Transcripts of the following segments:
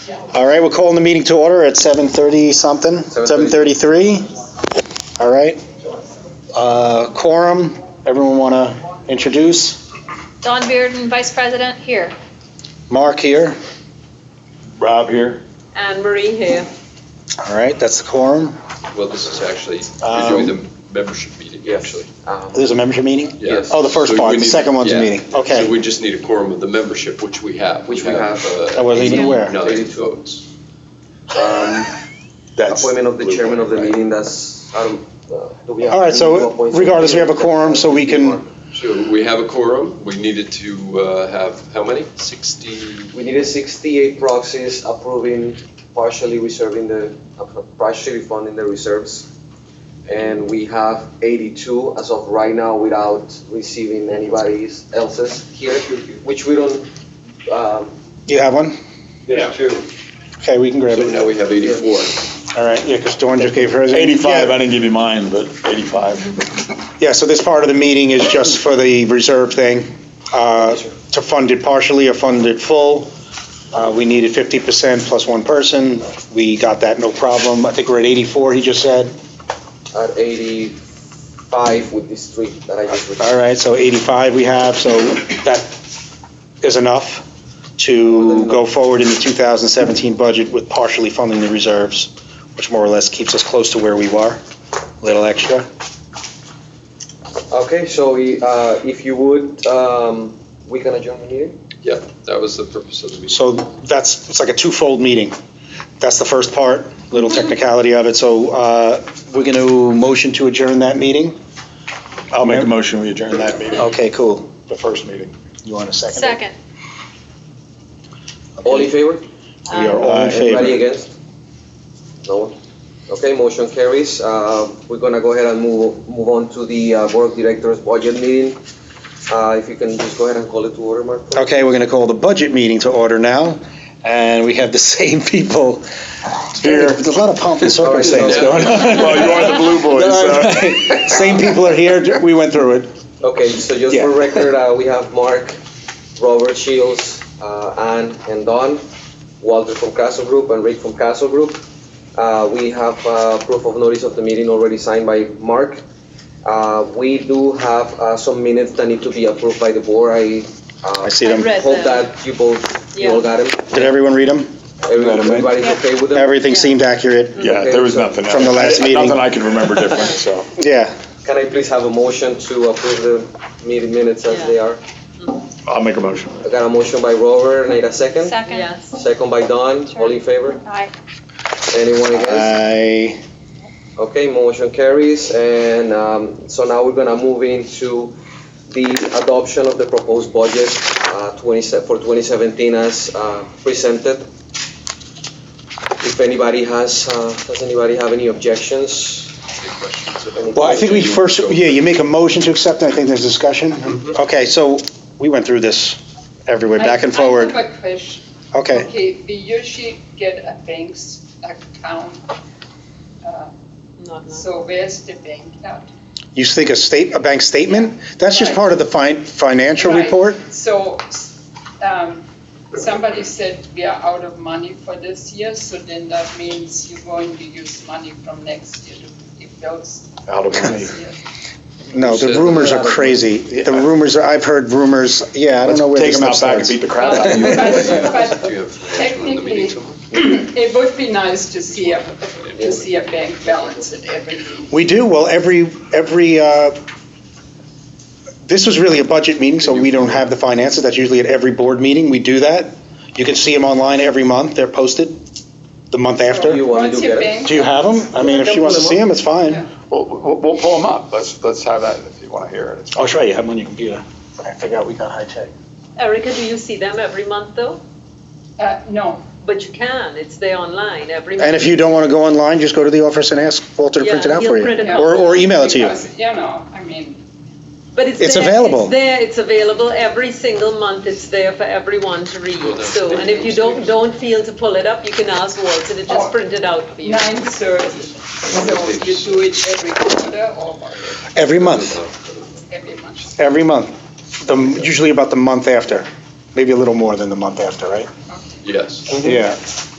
All right, we're calling the meeting to order at 7:30 something, 7:33. All right. Quorum, everyone want to introduce? Dawn Bearden, Vice President, here. Mark here. Rob here. Anne Marie here. All right, that's the quorum. Well, this is actually, you're doing the membership meeting, actually. There's a membership meeting? Yes. Oh, the first So part, we the need- second one's a yeah. meeting. Okay. So we just need a quorum of the membership, which we have. Which we have. I wasn't even aware. 9 votes. That's Appointment of the chairman of the meeting, that's, do we have? All right, so regardless, we have a quorum, so we can, So we have a quorum. We needed to have, how many? 60? We needed 68 proxies approving partially partially funding the reserves. And we have 82 as of right now without receiving anybody else's here, which we don't, you have one? yeah. Okay, we can grab So it. now we have 84. All right, yeah, because Dawn just gave hers. 85, Yeah. I didn't give you mine, but 85. Yeah, so this part of the meeting is just for the reserve thing, to fund it partially or fund it full. We needed 50% plus one person. We got that, no problem. I think we're at 84, he just said. At 85 with these three that I just received. All right, so 85 we have, so that is enough to go forward in the 2017 budget with partially funding the reserves, which more or less keeps us close to where we were, a little extra. Okay, so if you would, we can adjourn the meeting? Yeah, that was the purpose of the meeting. So it's like a twofold meeting. That's the first part, little technicality of it. So we're going to motion to adjourn that meeting. I'll make a motion, we adjourn that meeting, Okay, cool. the first meeting. You want a second? Second. All in favor? We are all in Anybody favor. against? No one? Okay, motion carries. We're gonna go ahead and move on to the Board of Directors budget meeting. If you can just go ahead and call it to order, Mark. Okay, we're going to call the budget meeting to order now. And we have the same people here. There's a lot of pomp and circumstance going on. Well, you are the blue boys, so. Same people are here. We went through it. Okay, so just Yeah. for record, we have Mark, Robert Shields, Ann and Don, Walter from Castle Group and Rick from Castle Group. We have proof of notice of the meeting already signed by Mark. We do have some minutes that need to be approved by the board. I see them. read hope them. that you all got them. Did everyone read them? Everybody's okay with them? Everything seemed accurate. Yeah, there was nothing else. From the last meeting. Nothing I can remember different, so. Yeah. Can I please have a motion to approve the meeting minutes as they are? I'll make a motion. I got a motion by Robert, and I need a second. Second. Yes. Second by Don, all in favor? Aye. Anyone against? Okay, motion carries, and so now we're gonna move into the adoption of the proposed budget for 2017 as presented. If anybody does anybody have any objections? Any questions? Any Well, I think we first, you make a motion to accept, and I think there's discussion. Okay, so we went through this everywhere, back and forward. I have a question. Okay. Okay, we usually get a bank's account, Not now. so where's the bank at? You think a bank statement? That's just part of the financial Right. report? So, somebody said we are out of money for this year, so then that means you're going to use money from next year to if those Out of money. this year. No, the rumors are crazy. The rumors I've heard rumors, yeah, I don't know where Take this them stuff out back and starts. beat the crap out of you. But Do you have financial in the technically, meeting tomorrow? it would be nice to see a bank balance at every meeting. We do, well, this was really a budget meeting, so we don't have the finances. That's usually at every board meeting. We do that. You can see them online every month. They're posted the month after. You want to What's do your that? bank? Do you have them? I mean, if she wants to see them, it's fine. Yeah. We'll pull them up. Let's have that if you want to hear it. It's fine. I'll show you. I have them on your computer. I forgot we got high tech. Erica, do you see them every month though? No, But you can, it's there online every month. And if you don't want to go online, just go to the office and ask Walter to print it out Yeah, for he'll print you. it out. Or email it to you. because, I mean, But It's there, available. It's there, it's available every single month, it's there for everyone to read. So, and if you don't feel to pull it up, you can ask Walter to just print it out for you. 9:30. So you do it every quarter or Every month, every month? every month. Usually about the month after, maybe a little more than the month after, right? Yes. Yeah.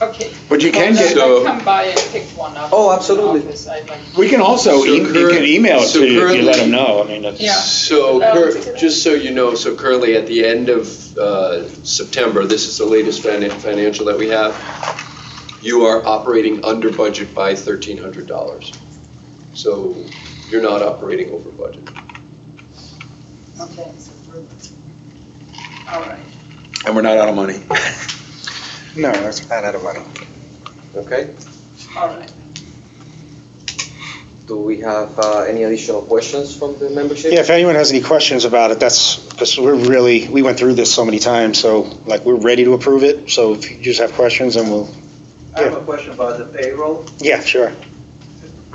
Okay. But you can Well, get- then come by and pick one up. Oh, in the absolutely. office. I'd like to- We can also, So you can email it so to you if you let currently- them know. I mean, it's. Yeah. So, just so you know, so currently at the end of September, this is the latest financial that we have, you are operating under budget by $1,300. So you're not operating over budget. Okay. All right. And we're not out of money. No, that's not out of money. Okay, All right. do we have any additional questions from the membership? Yeah, if anyone has any questions about it, that's, because we went through this so many times, so like, we're ready to approve it. So if you just have questions, then we'll, I have a question about the payroll. yeah, sure.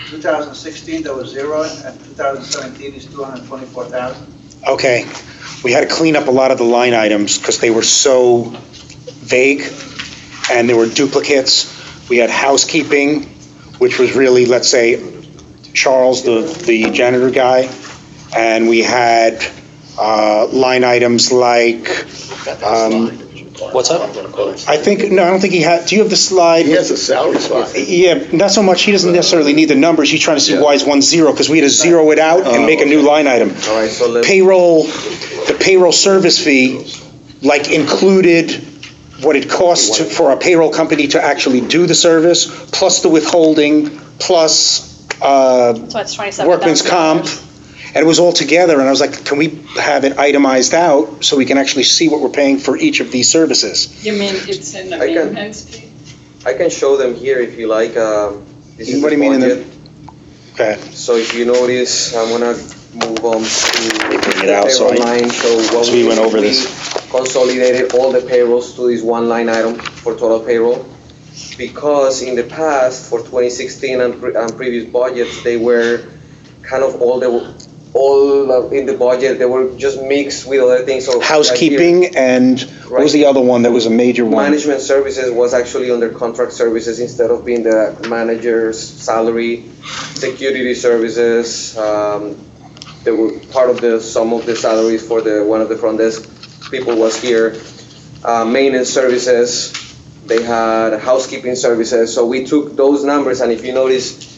2016, there was zero, and 2017 is 224,000. Okay, we had to clean up a lot of the line items because they were so vague and there were duplicates. We had housekeeping, which was really, let's say, Charles, the janitor guy, and we had line items like, What's up? I don't think he had, do you have the slide? He has a salary spot. Yeah, not so much, he doesn't necessarily need the numbers, he's trying to see Yeah. why is one zero, because we had to zero it out and make a new line item. All right, so let's, Payroll, the payroll service fee, like included what it costs for a payroll company to actually do the service, plus the withholding, plus So it's $27,000. workman's comp, and it was all together, and I was like, can we have it itemized out so we can actually see what we're paying for each of these services? You mean it's in the I can- maintenance fee? I can show them here if you like. This is What do the you mean in the- budget. Okay, So if you notice, I'm gonna move on to Bring it the out, so payroll line. So we went over this. Consolidated all the payrolls to this one line item for total payroll. Because in the past, for 2016 and previous budgets, they were kind of all in the budget, they were just mixed with other things, so. housekeeping, and what was the other one that was a major one? Management services was actually under contract services instead of being the manager's salary. Security services, they were part of some of the salaries for one of the front desk people was here. Maintenance services, they had housekeeping services, so we took those numbers, and if you notice,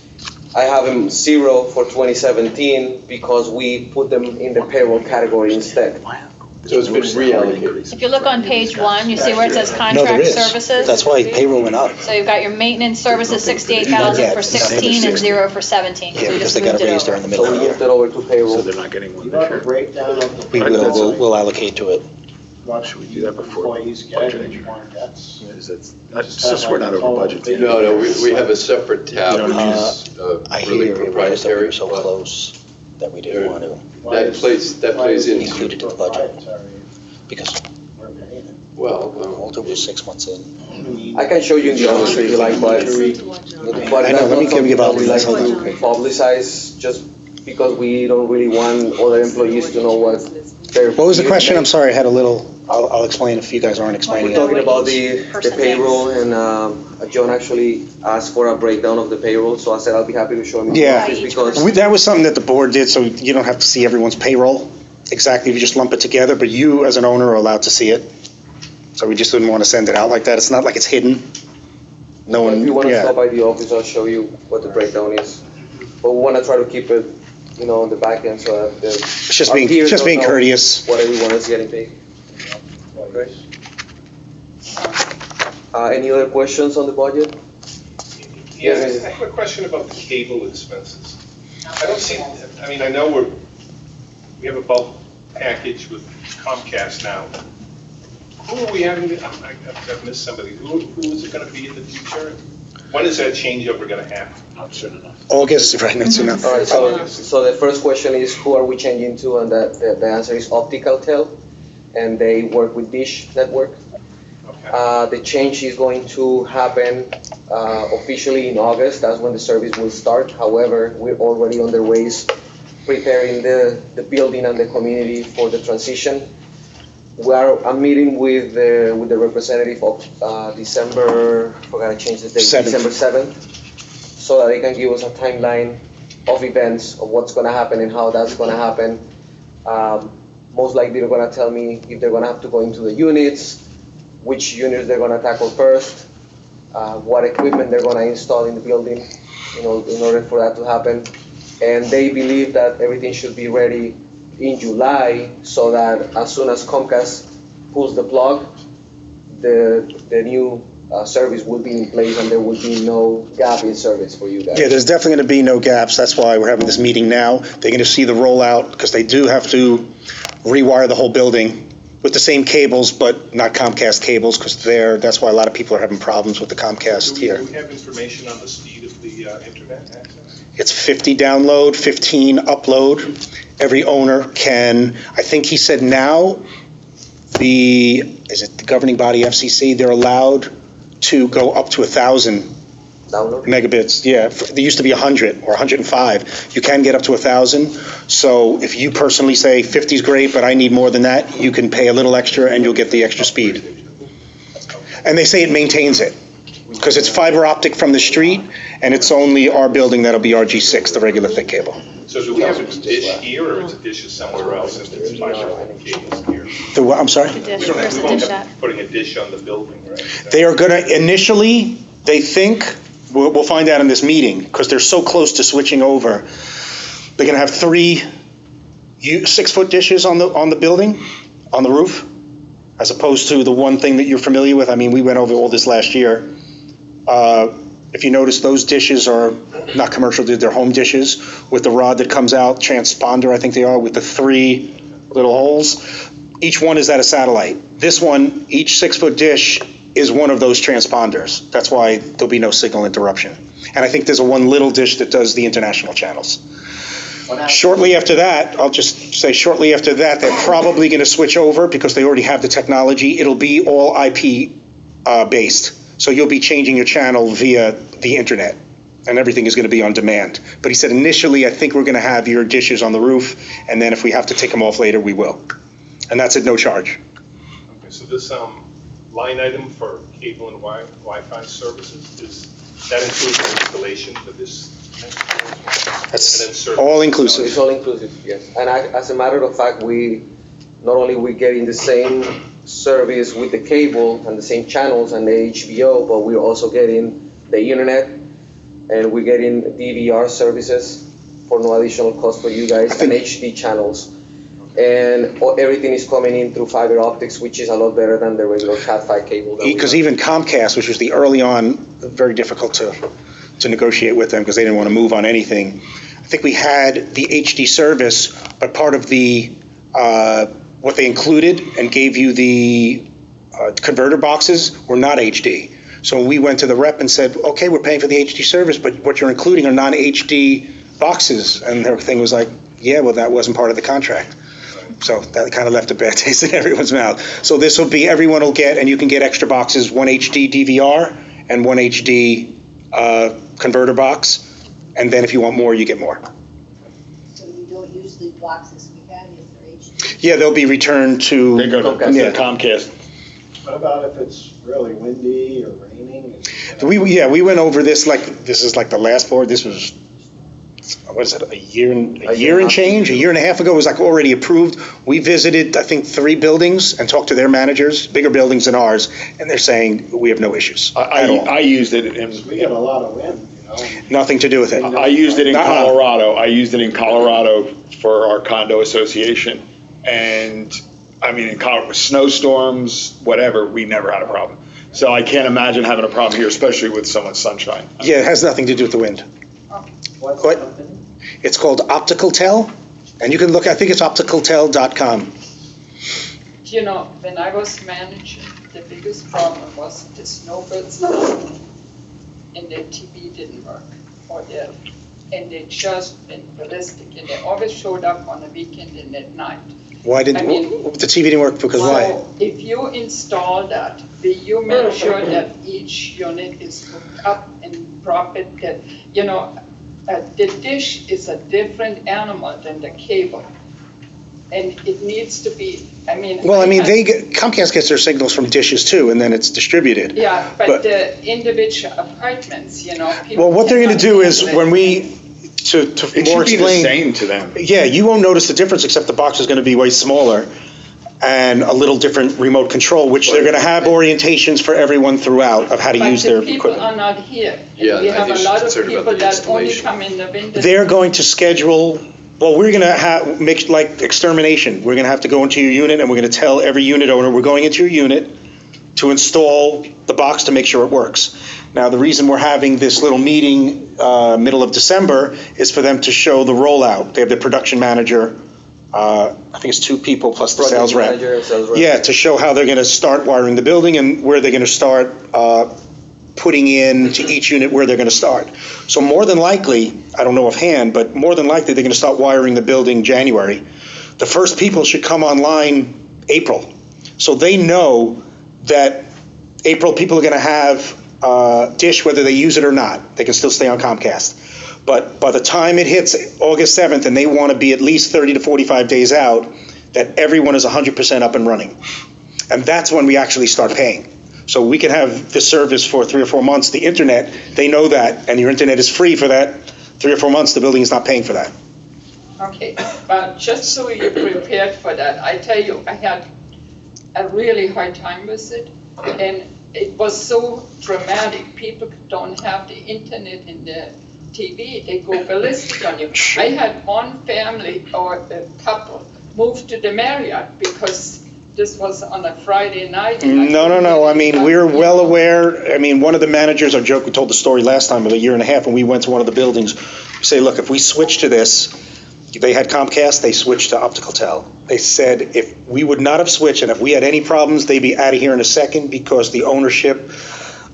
I have them zero for 2017 because we put them in the payroll category instead. So it's been reallocated. If you look on page 1, you see where it says No, contract there is. services? That's why payroll went up. So you've got your maintenance services, 68,000 Not for yet. 16 and 0 for 17. Yeah, So we because just they got moved a it raise there in over. the So middle of we the moved year. it over to So payroll. they're not getting one You this have a year. breakdown of We the will, we'll allocate to it. what Should we do that before employees get budgeting? and each one gets. It's just we're not over budget. yet. No, we have a separate tab, You don't which have- is I really hear it was that we were proprietary. so close that we didn't want to That plays into, include it in the budget, Proprietary, because we're paying it. well, Walter was 6 months in. I can show you in the office if you like, but I know, that's let me not something give that out we like this. to publicize just because we don't really want other employees to know what they're. What was the question? I'm sorry, I had a little, I'll explain if you guys aren't explaining We're it. talking about the Person payroll, and John actually asked for a breakdown of the payroll, so I said I'll be happy to show him in the Yeah. office because. That was something that the board did, so you don't have to see everyone's payroll exactly, you just lump it together, but you as an owner are allowed to see it. So we just didn't want to send it out like that, it's not like it's hidden. No one, If you want to stop yeah. by the office, I'll show you what the breakdown is. But we want to try to keep it, on the back end so that It's just our being, peers just don't being know courteous. what everyone is getting paid. Okay. Any other questions on the budget? Yeah, I have a question about the cable expenses. I don't see, I mean, I know we have a bulk package with Comcast now. Who are we having, I've missed somebody, who is it gonna be in the future? When is that changeover gonna happen? Not soon enough. August, right, that's enough. All right, so the first question is who are we changing to, and the answer is Opticaltel, and they work with Dish Network. Okay. The change is going to happen officially in August. That's when the service will start. However, we're already on the ways preparing the building and the community for the transition. I'm meeting with the representative of December, forgot to change the date, 7th. December 7th, so that they can give us a timeline of events, of what's going to happen and how that's going to happen. Most likely they're going to tell me if they're going to have to go into the units, which units they're gonna tackle first, what equipment they're gonna install in the building, in order for that to happen. And they believe that everything should be ready in July, so that as soon as Comcast pulls the plug, the new service will be in place and there will be no gap in service for you guys. Yeah, there's definitely going to be no gaps. That's why we're having this meeting now. They're going to see the rollout, because they do have to rewire the whole building with the same cables, but not Comcast cables, because that's why a lot of people are having problems with the Comcast here. Do we have information on the speed of the internet access? It's 50 download, 15 upload. Every owner can, I think he said now, is it the governing body FCC, they're allowed to go up to 1,000 Download? megabits. Yeah, there used to be 100 or 105. You can get up to 1,000. So if you personally say 50 is great, but I need more than that, you can pay a little extra and you'll get the extra speed. And they say it maintains it, because it's fiber optic from the street, and it's only our building that'll be RG6, the regular thick cable. So do we have a dish here, or is a dish somewhere else, and it's fiber cables here? The what, I'm sorry? The dish, We don't where's have, the we dish won't at? be putting a dish on the building, right? They are going to, initially, they think, we'll find out in this meeting, because they're so close to switching over, they're going to have 3 6-foot dishes on the building, on the roof, as opposed to the one thing that you're familiar with. I mean, we went over all this last year. If you notice, those dishes are not commercial, they're home dishes with the rod that comes out, transponder, I think they are, with the 3 little holes. Each one is at a satellite. This one, each 6-foot dish is one of those transponders. That's why there'll be no signal interruption. And I think there's one little dish that does the international channels. Shortly after that, I'll just say shortly after that, they're probably going to switch over, because they already have the technology. It'll be all IP based. So you'll be changing your channel via the internet, and everything is going to be on demand. But he said initially, I think we're going to have your dishes on the roof, and then if we have to take them off later, we will. And that's at no charge. Okay, so this line item for cable and Wi-Fi services, that includes the installation for this? That's all inclusive. It's all inclusive, yes. And as a matter of fact, not only we getting the same service with the cable and the same channels and the HBO, but we're also getting the internet, and we're getting DVR services for no additional cost for you guys, and HD channels. And everything is coming in through fiber optics, which is a lot better than the regular Cat5 cable. Because even Comcast, which was the early on, very difficult to negotiate with them, because they didn't want to move on anything. I think we had the HD service, but part of the what they included and gave you the converter boxes were not HD. So we went to the rep and said, okay, we're paying for the HD service, but what you're including are non-HD boxes. And their thing was like, yeah, well, that wasn't part of the contract. So that kind of left a bad taste in everyone's mouth. So this will be, everyone will get, and you can get extra boxes, 1 HD DVR and 1 HD converter box. And then if you want more, you get more. So you don't use the boxes we had if they're HD? Yeah, they'll be returned to. They go to Comcast. Comcast. What about if it's really windy or raining? We went over this, this is like the last board. This was, what is it, a year and change? A year and a half ago. It was like already approved. We visited, I think, 3 buildings and talked to their managers, bigger buildings than ours, and they're saying we have no issues at all. I used it in. We get a lot of wind, Nothing to do with it. I used it in Colorado. I used it in Colorado for our condo association. And I mean, in Colorado, with snowstorms, whatever, we never had a problem. So I can't imagine having a problem here, especially with so much sunshine. Yeah, it has nothing to do with the wind. What's What? the company? It's called OpticalTel, and you can look, I think it's opticaltel.com. You know, when I was managing, the biggest problem was the snowbirds and their TV didn't work, and they just went ballistic, and they always showed up on the weekend and at night. Why did I mean, the TV didn't work? Because why? So if you install that, you make sure that each unit is hooked up and proper, that, the dish is a different animal than the cable. And it needs to be, Well, Comcast gets their signals from dishes too, and then it's distributed. Yeah, but the individual apartments, people. Well, what they're going to do is cannot when we, to It more should be the explain. same to them. Yeah, you won't notice the difference, except the box is going to be way smaller. and a little different remote control, which they're gonna have orientations for everyone throughout of how to use their But the people equipment. are not here. Yeah, We I have think a she's lot of concerned about people the that only installation. come in the winter. They're going to schedule, well, we're gonna have, make, like extermination. We're gonna have to go into your unit and we're gonna tell every unit owner, we're going into your unit to install the box to make sure it works. Now, the reason we're having this little meeting, middle of December, is for them to show the rollout. They have the production manager, I think it's 2 people plus the Project sales rep. manager and sales rep. Yeah, to show how they're gonna start wiring the building and where they're gonna start, putting in to each unit where they're gonna start. So more than likely, I don't know offhand, but more than likely, they're gonna start wiring the building January. The first people should come online April. So they know that April, people are gonna have Dish whether they use it or not. They can still stay on Comcast. But by the time it hits August 7th, and they wanna be at least 30 to 45 days out, that everyone is 100% up and running. And that's when we actually start paying. So we can have the service for 3 or 4 months, the internet, they know that, and your internet is free for that 3 or 4 months, the building is not paying for that. Okay, but just so you're prepared for that, I tell you, I had a really hard time with it, and it was so dramatic. People don't have the internet in their TV, they go ballistic on you. I had one family or a couple move to the Marriott because this was on a Friday night. and I No, I mean, we're couldn't well get- aware, I mean, one of the managers, our joke, we told the story last time of a year and a half, when we went to one of the buildings, we say, look, if we switch to this, they had Comcast, they switched to Optical. They said if we would not have switched, and if we had any problems, they'd be out of here in a second, because the ownership,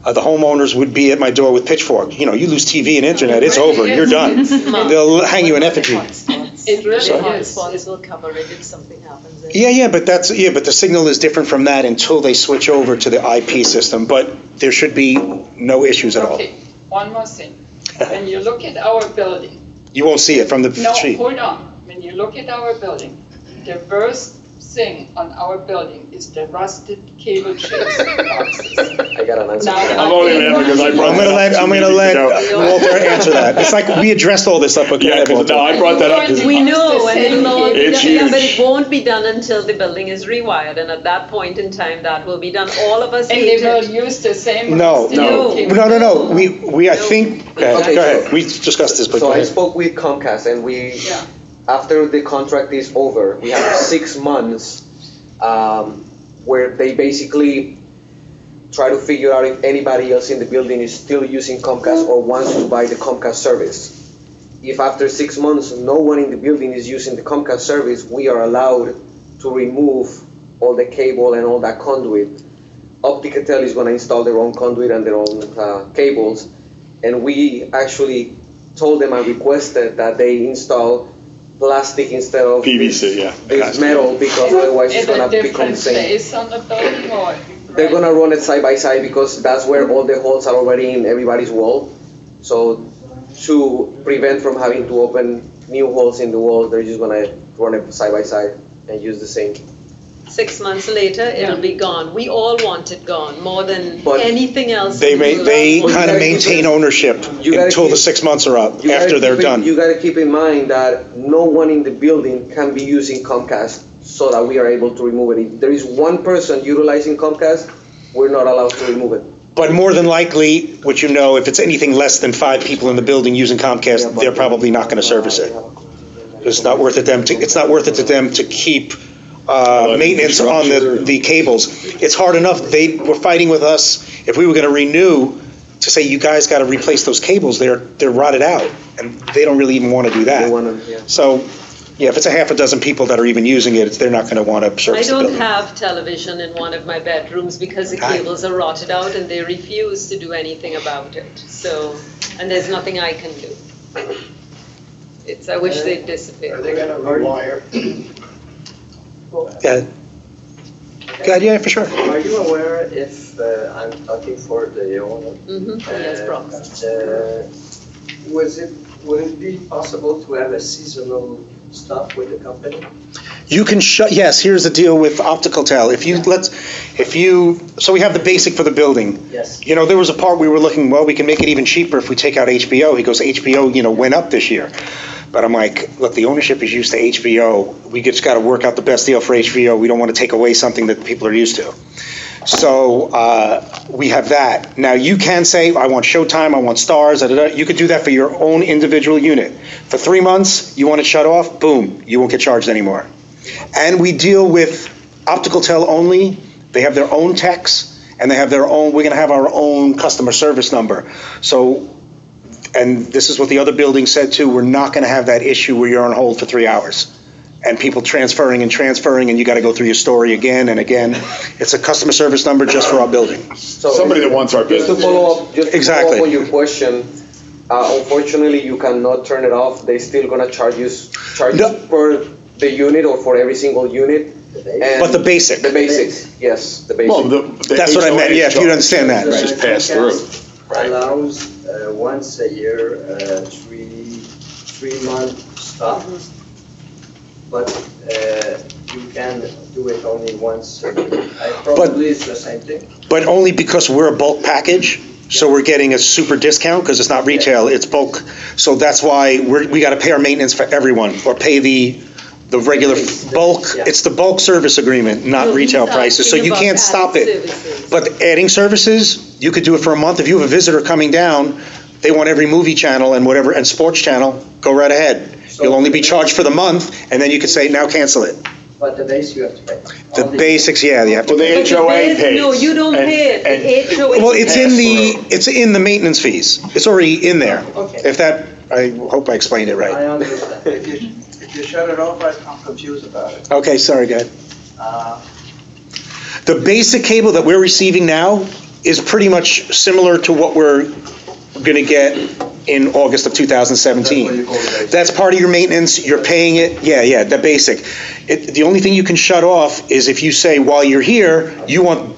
the homeowners would be at my door with pitchforks. You know, you lose TV and internet, it's over, you're done. They'll hang you in effigy. It really The is. hotspots will cover it if something happens. Yeah, but but the signal is different from that until they switch over to the IP system, but there should be no issues at all. Okay, one more thing. When you look at our building, You won't see it from the no, street. hold on. When you look at our building, the worst thing on our building is the rusted cable trays boxes. I got an answer. Now, for that. I'm only there because I brought I'm gonna that up let 2 meetings ago. Walter answer that. It's like we addressed all this stuff, but go Yeah, ahead, 'cause, Walter. no, I brought that up because We know, and it'll all be It's done, yeah, but huge. it won't be done until the building is rewired, and at that point in time, that will be done. All of us And hate they will it. use the same No, rusted no. cable. No. We, I think, go Okay, ahead. We discussed this, but So go I ahead. spoke with Comcast, and we, Yeah. after the contract is over, we have 6 months where they basically try to figure out if anybody else in the building is still using Comcast or wants to buy the Comcast service. If after 6 months, no one in the building is using the Comcast service, we are allowed to remove all the cable and all that conduit. Opticatel is gonna install their own conduit and their own cables, and we actually told them and requested that they install plastic instead of PVC, yeah. this metal, because otherwise it's In a gonna become different same. place on the building, or? They're gonna run it side by side because that's where all the holes are already in everybody's wall. So to prevent from having to open new holes in the wall, they're just gonna run it side by side and use the same. 6 months later, it'll be gone. We all want it gone, more than But anything else. They in the world. kind of gotta keep maintain it- ownership you gotta until the keep- 6 months are up, You gotta after they're keep it- done. You gotta keep in mind that no one in the building can be using Comcast so that we are able to remove it. If there is one person utilizing Comcast, we're not allowed to remove it. But more than likely, what you know, if it's anything less than 5 people in the building using Comcast, they're probably not gonna service it. It's not worth it to them to keep maintenance on the cables. It's hard enough, they were fighting with us, if we were gonna renew, to say, you guys gotta replace those cables, they're rotted out, and they don't really even wanna do They that. wanna, yeah. So, yeah, if it's a half a dozen people that are even using it, they're not gonna wanna I service the don't building. have television in one of my bedrooms because the cables are rotted out and they refuse to do anything about it. So, and there's nothing I can do. I wish they'd disappear. Are they gonna rewire? Yeah. God, yeah, for sure. Are you aware if, I'm talking for the owner? Yes, Bronx. Would it be possible to have a seasonal stop with the company? You can yes, here's the deal with Optical. So we have the basic for the building. Yes. You know, there was a part we were looking, well, we can make it even cheaper if we take out HBO. He goes, HBO, went up this year. But I'm like, look, the ownership is used to HBO. We just got to work out the best deal for HBO. We don't want to take away something that people are used to. So we have that. Now, you can say, I want Showtime, I want Stars, da, da, da. You could do that for your own individual unit. For 3 months, you want it shut off, boom, you won't get charged anymore. And we deal with optical tel only. They have their own techs, and they have their own, we're going to have our own customer service number. So, and this is what the other building said too, we're not going to have that issue where you're on hold for 3 hours. And people transferring, and you got to go through your story again and again. It's a customer service number just for our building. So Somebody that wants our Just business. to follow up, Exactly. on your question, unfortunately, you cannot turn it off. They're still gonna charge you No. per the unit or for every single unit. And But the basic. The basics, yes, the basic. Well, the That's what I meant, yeah, if you HOA understand that. It's just passed through. Allows once a year, 3 month stop. But you can do it only once a year. Probably it's the same thing. But only because we're a bulk package, so we're getting a super discount, because it's not retail, it's bulk. So that's why we got to pay our maintenance for everyone, or pay the regular bulk. Yeah. It's the bulk service agreement, not retail prices, so you can't stop it. But adding services, you could do it for a month. If you have a visitor coming down, they want every movie channel and whatever, and sports channel, go right ahead. You'll only be charged for the month, and then you could say, now cancel it. But the base you have to pay. The basics, yeah, you have to. Well, the But the HOA base- pays. No, you don't And- pay it. and- The HOA. Well, it's in the maintenance fees. It's already in there. Okay. If that, I hope I explained it right. I understand. If you shut it off, I'm confused about it. Okay, sorry, go ahead. Uh, The basic cable that we're receiving now is pretty much similar to what we're going to get in August of 2017. That's what you call the basic. That's part of your maintenance, you're paying it, yeah, the basic. The only thing you can shut off is if you say while you're here, you want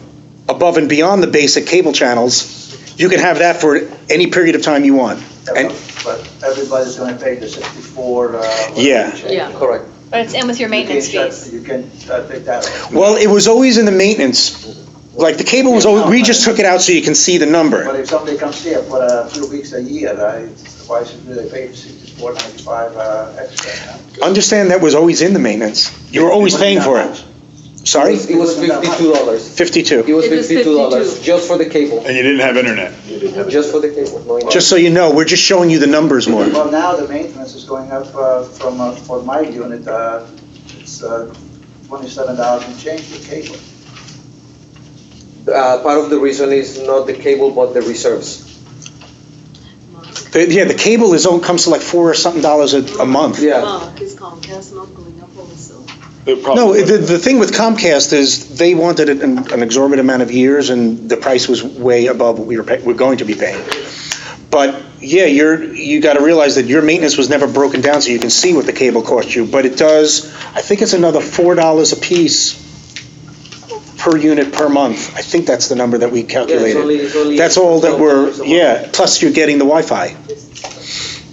above and beyond the basic cable channels, you can have that for any period of time you want. And But everybody's gonna pay the 64, whatever Yeah. you change. Yeah. Correct. But it's in with your maintenance fees. You can take that off. Well, it was always in the maintenance, like the cable was always, we just took it out so you can see the number. But if somebody comes here for a few weeks a year, why should they pay $64.95 extra? Understand that was always in the maintenance. You were always paying for it. Sorry? It was $52. 52. It was It was $52 $52. just for the cable, And you didn't have internet. just for the cable. No internet. Just so you know, we're just showing you the numbers more. Well, now the maintenance is going up from, for my unit, it's $27 and change for cable. Part of the reason is not the cable, but the reserves. Yeah, the cable comes to like $4 or something a month. Yeah. Mark, is Comcast not going up also? No, the thing with Comcast is they wanted it in an exorbitant amount of years, and the price was way above what we're going to be paying. But yeah, you got to realize that your maintenance was never broken down, so you can see what the cable cost you. But it does, I think it's another $4 a piece per unit per month. I think that's the number that we calculated. it's only That's all that we're, $12 a month. yeah, plus you're getting the Wi-Fi.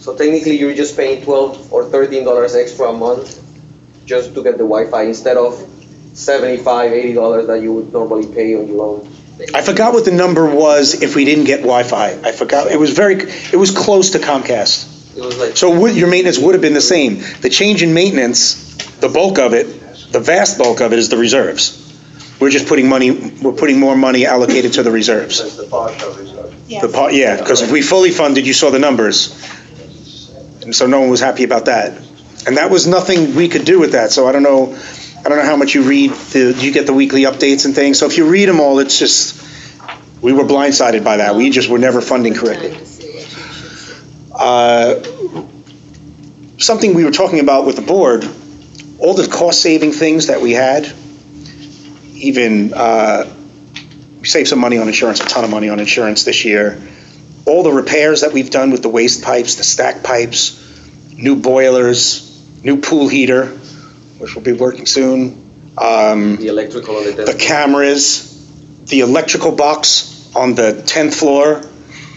So technically, you're just paying $12 or $13 extra a month just to get the Wi-Fi instead of $75, $80 that you would normally pay on your own. I forgot what the number was if we didn't get Wi-Fi. I forgot. It was close to Comcast. It was like, So your maintenance would have been the same. The change in maintenance, the bulk of it, the vast bulk of it is the reserves. We're just putting more money allocated to the reserves. That's the partial reserve. Yeah, because if we fully funded, you saw the numbers. And so no one was happy about that. And that was nothing we could do with that. So I don't know how much you read, you get the weekly updates and things. So if you read them all, it's just, we were blindsided by that. We just were never funding correctly. Something we were talking about with the board, all the cost-saving things that we had, even, we saved some money on insurance, a ton of money on insurance this year. All the repairs that we've done with the waste pipes, the stack pipes, new boilers, new pool heater, which will be working soon. the electrical on the The desk. cameras, the electrical box on the 10th floor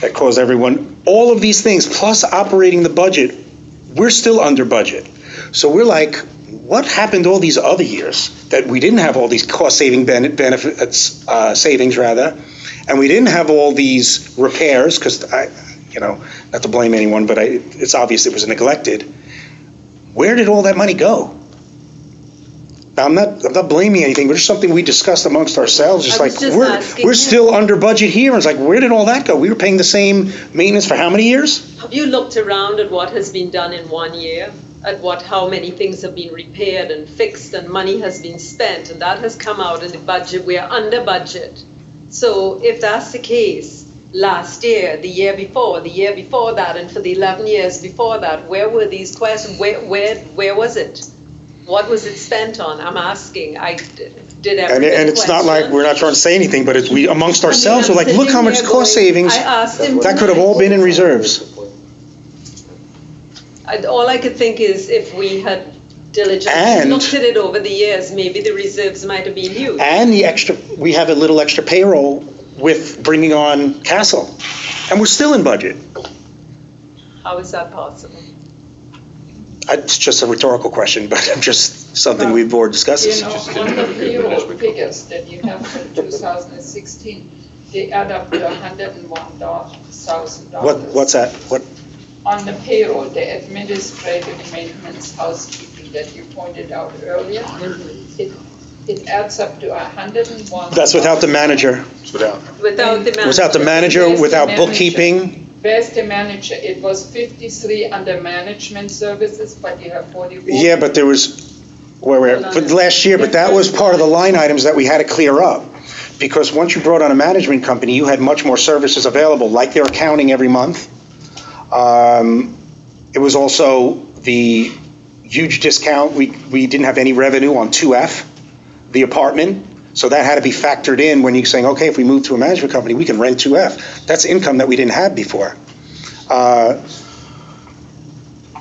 that caused everyone, all of these things, plus operating the budget, we're still under budget. So we're like, what happened all these other years that we didn't have all these cost-saving benefits, savings rather, and we didn't have all these repairs, because not to blame anyone, but it's obvious it was neglected. Where did all that money go? Now, I'm not blaming anything, but it's something we discussed amongst ourselves, just I like, was just asking we're him. still under budget here, and it's like, where did all that go? We were paying the same maintenance for how many years? Have you looked around at what has been done in 1 year? At how many things have been repaired and fixed and money has been spent, and that has come out in the budget. We are under budget. So if that's the case, last year, the year before that, and for the 11 years before that, where were these questions? Where was it? What was it spent on? I'm asking. I did everything. And it's not like, we're not trying to say anything, but we, amongst ourselves, we're like, look how much cost savings, I asked him that could have all been in reserves. all I could think is if we had diligently And- looked at it over the years, maybe the reserves might have been huge. And the extra, we have a little extra payroll with bringing on Castle, and we're still in budget. How is that possible? It's just a rhetorical question, but just something we board discusses. You know, on the payroll figures that you have for 2016, they add up to $101,000. What's that? What? On the payroll, the administrative maintenance housekeeping that you pointed out earlier, it adds up to 101. That's without the manager. Without the manager. Without the manager, without bookkeeping. Where's the manager? It was 53 under management services, but you have 44. Yeah, but there was, but last year, but that was part of the line items that we had to clear up. Because once you brought on a management company, you had much more services available, like their accounting every month. It was also the huge discount. We didn't have any revenue on 2F, the apartment. So that had to be factored in when you're saying, okay, if we move to a management company, we can rent 2F. That's income that we didn't have before.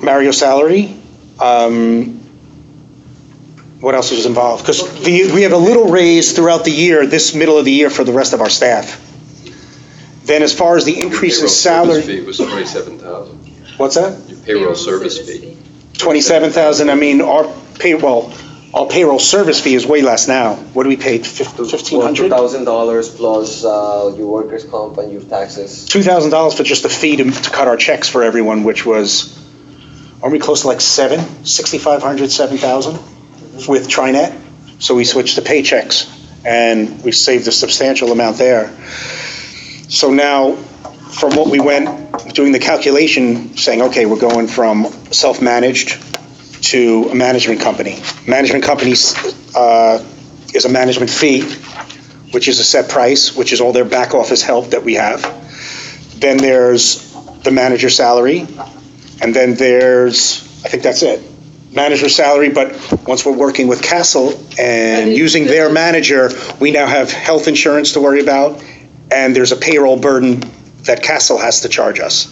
Mario's salary. What else was involved? Because we have a little raise throughout the year, this middle of the year, for the rest of our staff. Then as far as the increase in salary. Payroll service fee was $27,000. What's that? Your payroll service fee. 27,000, I mean, our payroll service fee is way less now. What do we pay, $1,500? $2,000 plus your workers' comp and your taxes. $2,000 for just the fee to cut our checks for everyone, which was, aren't we close to like $6,500, $7,000 with Trinet? So we switched to paychecks, and we saved a substantial amount there. So now, from what we went, doing the calculation, saying, okay, we're going from self-managed to a management company. Management companies is a management fee, which is a set price, which is all their back office help that we have. Then there's the manager salary, and then there's, I think that's it, manager salary, but once we're working with Castle and using their manager, we now have health insurance to worry about, and there's a payroll burden that Castle has to charge us.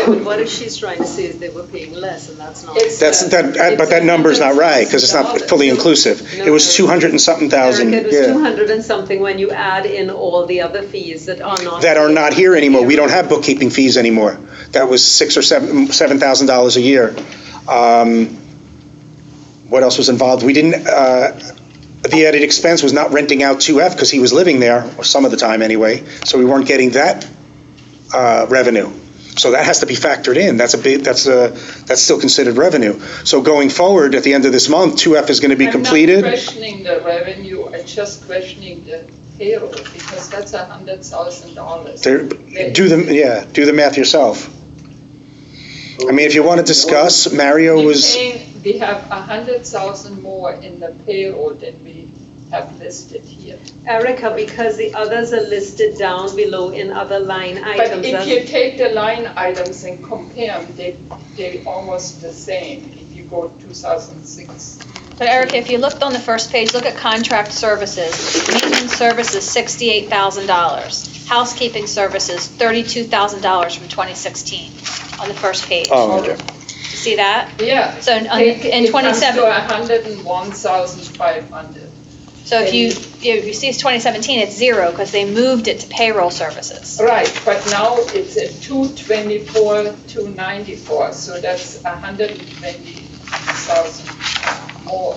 What if she's trying to say is they were paying less, and that's not. But that number's not right, because it's not fully inclusive. It was 200 and something thousand. Eric, it was 200 and something when you add in all the other fees that are not. That are not here anymore. We don't have bookkeeping fees anymore. That was $6,000 or $7,000 a year. What else was involved? We didn't, the added expense was not renting out 2F because he was living there, or some of the time anyway, so we weren't getting that revenue. So that has to be factored in. That's still considered revenue. So going forward, at the end of this month, 2F is going to be completed. I'm not questioning the revenue, I'm just questioning the payroll, because that's $100,000. Do the math yourself. I mean, if you want to discuss, Mario was. We have 100,000 more in the payroll than we have listed here. Erica, because the others are listed down below in other line items. But if you take the line items and compare them, they're almost the same if you go 2006. But Erica, if you looked on the first page, look at contract services. Maintenance services, $68,000. Housekeeping services, $32,000 from 2016 on the first page. Oh, okay. See that? Yeah. So in 27. It comes to 101,500. So if you see it's 2017, it's zero because they moved it to payroll services. Right, but now it's at 224, 294, so that's 120,000 more.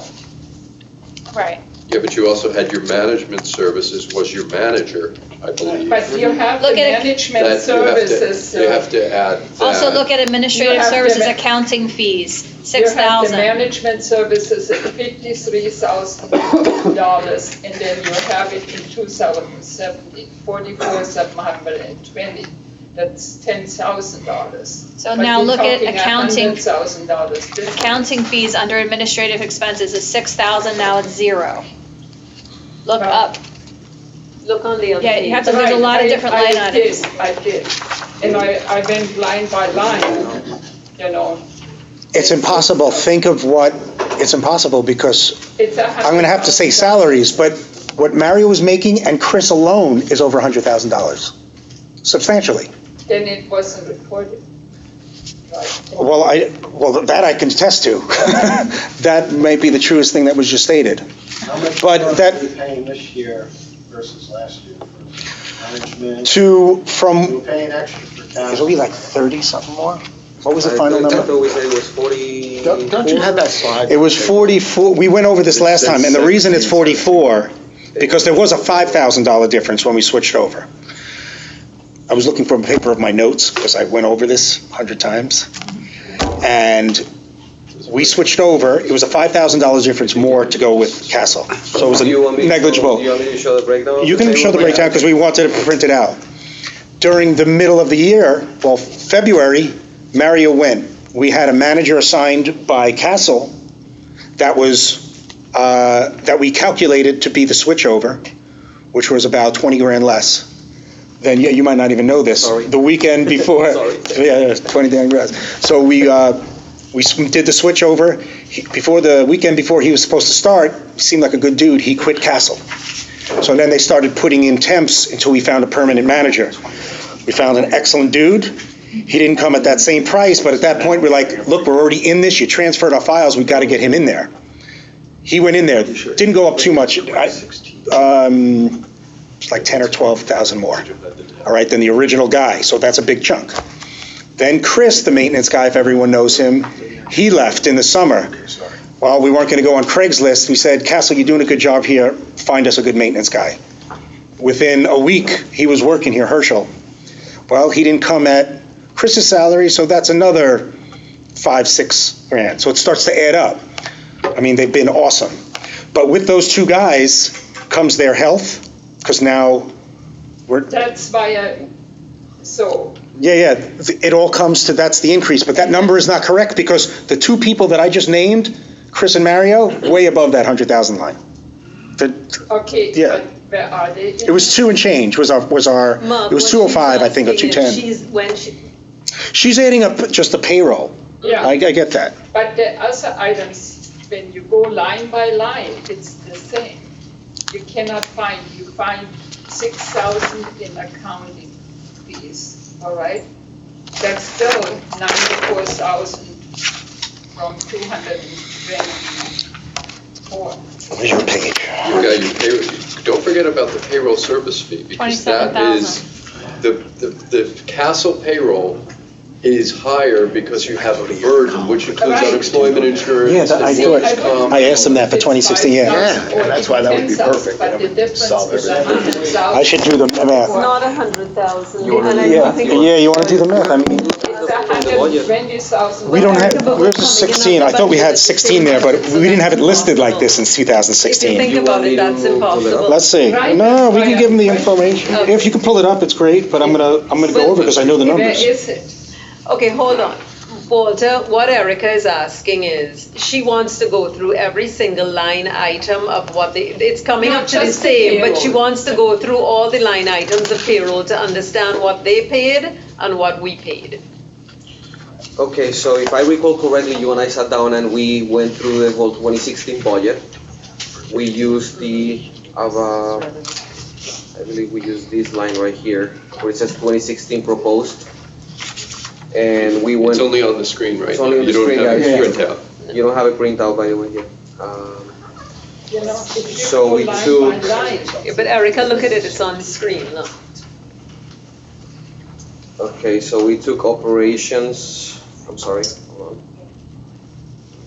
Right. Yeah, but you also had your management services was your manager, I believe. But you have the Look at it. management That services. You have to add that. Also look at administrative You have services, the- accounting fees, You have the 6,000. management services at $53,000, and then you have it in 2017, 44,720. That's $10,000. So now look at accounting. $100,000 difference. Accounting fees under administrative expenses is 6,000, now it's 0. Look up. Look on the other Yeah, page. you have to, there's a lot of different line items. I did, and I went line by line, you know. It's impossible, think of what, it's impossible because It's I'm going to have to say salaries, but what Mario was making and Chris alone is over $100,000, substantially. Then it wasn't reported. Right. Well, that I can attest to. That may be the truest thing that was just stated. How much But more that- are we paying this year versus last year for management? You were From, paying extra for cash. it'll be like 30 something more? What was the final I number? thought we said it was 40. Don't you have that slide? It was 44, we went over this last time, and the reason it's 44, because there was a $5,000 difference when we switched over. I was looking for a paper of my notes, because I went over this 100 times, and we switched over, it was a $5,000 difference more to go with Castle, so it was Do you want me to negligible. show- Do you want me to show the breakdown? of You can payroll show the right breakdown, now? because we wanted to print it out. During the middle of the year, well, February, Mario went. We had a manager assigned by Castle that was, that we calculated to be the switchover, which was about 20 grand less. Then, yeah, you might not even know this. Sorry. The weekend before. Sorry. Yeah, 20 damn grand. So we did the switchover. Before the weekend before he was supposed to start, he seemed like a good dude, he quit Castle. So then they started putting in temps until we found a permanent manager. We found an excellent dude. He didn't come at that same price, but at that point, we're like, look, we're already in this, you transferred our files, we gotta get him in there. He went in there, didn't go up too much. It's like 10 or 12,000 more, all right, than the original guy, so that's a big chunk. Then Chris, the maintenance guy, if everyone knows him, he left in the summer. Well, we weren't gonna go on Craigslist, we said, Castle, you're doing a good job here, find us a good maintenance guy. Within a week, he was working here, Herschel. Well, he didn't come at Chris's salary, so that's another 5-6 grand, so it starts to add up. I mean, they've been awesome. But with those two guys comes their health, because now we're, That's why yeah, it all comes to, that's the increase, but that number is not correct, because the two people that I just named, Chris and Mario, way above that 100,000 line. okay, Yeah. but where are they? It was 2 and change, was our, Mark, it was what 205, I she's think, or asking 210. is when she, She's adding up just the payroll. Yeah. I get that. But the other items, when you go line by line, it's the same. You cannot find, you find 6,000 in accounting fees, all right? That's still 94,000 from 224. Where's your page? You got your payroll, don't forget about the payroll service fee, because that is, the Castle payroll is higher because you have a burden, which includes Right. unemployment insurance. Yeah, that- I and thought- workers' comp. I asked them that for 2016, yeah. and that's why that would be perfect. But the difference Solve is everything. 100,000. I should do the math. it's not 100,000. You wanna and I do- don't Yeah, think- yeah, you want to do the math? I mean, It's 120,000. we don't have, where's the 16? I thought we had 16 there, but we didn't have it listed like this since If you 2016. think about it, that's impossible. Let's see. Right, No, that's we why can I- give them the information. If you can pull it up, it's great, but I'm gonna go over because I know the Where numbers. is it? Okay, hold on. Walter, what Erica is asking is, she wants to go through every single line item of what it's coming Not up to the just the same, but she payroll. wants to go through all the line items of payroll to understand what they paid and what we paid. Okay, so if I recall correctly, you and I sat down and we went through the whole 2016 budget. We used I believe we used this line right here, where it says 2016 proposed. And we went. It's only on the screen, right? It's only on the You don't screen, have guys. a printout. You don't have a printout, by the way, here. You know, if you So go we line took- by line. Yeah, but Erica, look at it, it's on the screen, look. Okay, so we took operations, I'm sorry, hold on.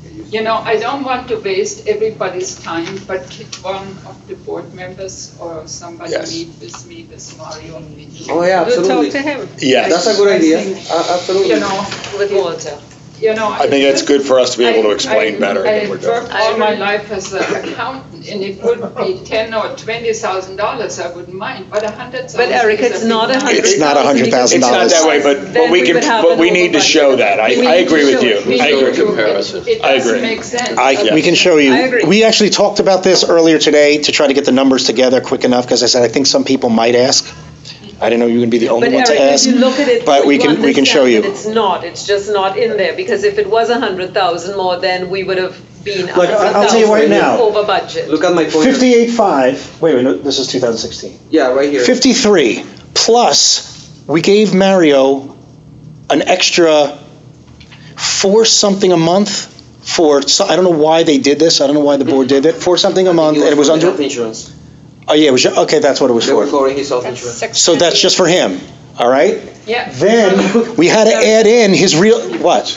Okay, you You know, I don't want to waste everybody's time, but could one of the board members or somebody Yes. meet with me, with Mario and me? Oh, yeah, We'll absolutely. talk to him. Yes. That's a good idea, absolutely. You know, With Walter. you know. I think it's good for us to be able to explain better than we're I doing. worked all my life as an accountant, and it would be $10,000 or $20,000, I wouldn't mind, but $100,000. But Eric, it's not $100,000. It's not $100,000. It's not that way, but Then we we can, would have but an we need to overbudget. show that. I We need agree to with show you. it. We I need agree. to- Comparison. It I doesn't agree. make sense. We can show I you. agree. We actually talked about this earlier today to try to get the numbers together quick enough, because I said, I think some people might ask. I didn't know you were going to be the only But one to Eric, if ask. you look at it, But we you can show understand you. that it's just not in there, because if it was 100,000 more, then we would have been Look, I'll tell you right 100,000 now. over budget. Look at my point. 58.5, wait, no, this is 2016. Yeah, right here. 53, plus we gave Mario an extra 4 something a month for, I don't know why they did this, I don't know why the board did it, 4 something a month, and it was under, Health insurance. oh yeah, it was, okay, that's what it was They were for. covering his health That's insurance. So that's just for him, all right? Yeah. Then, we had to add in his real, what?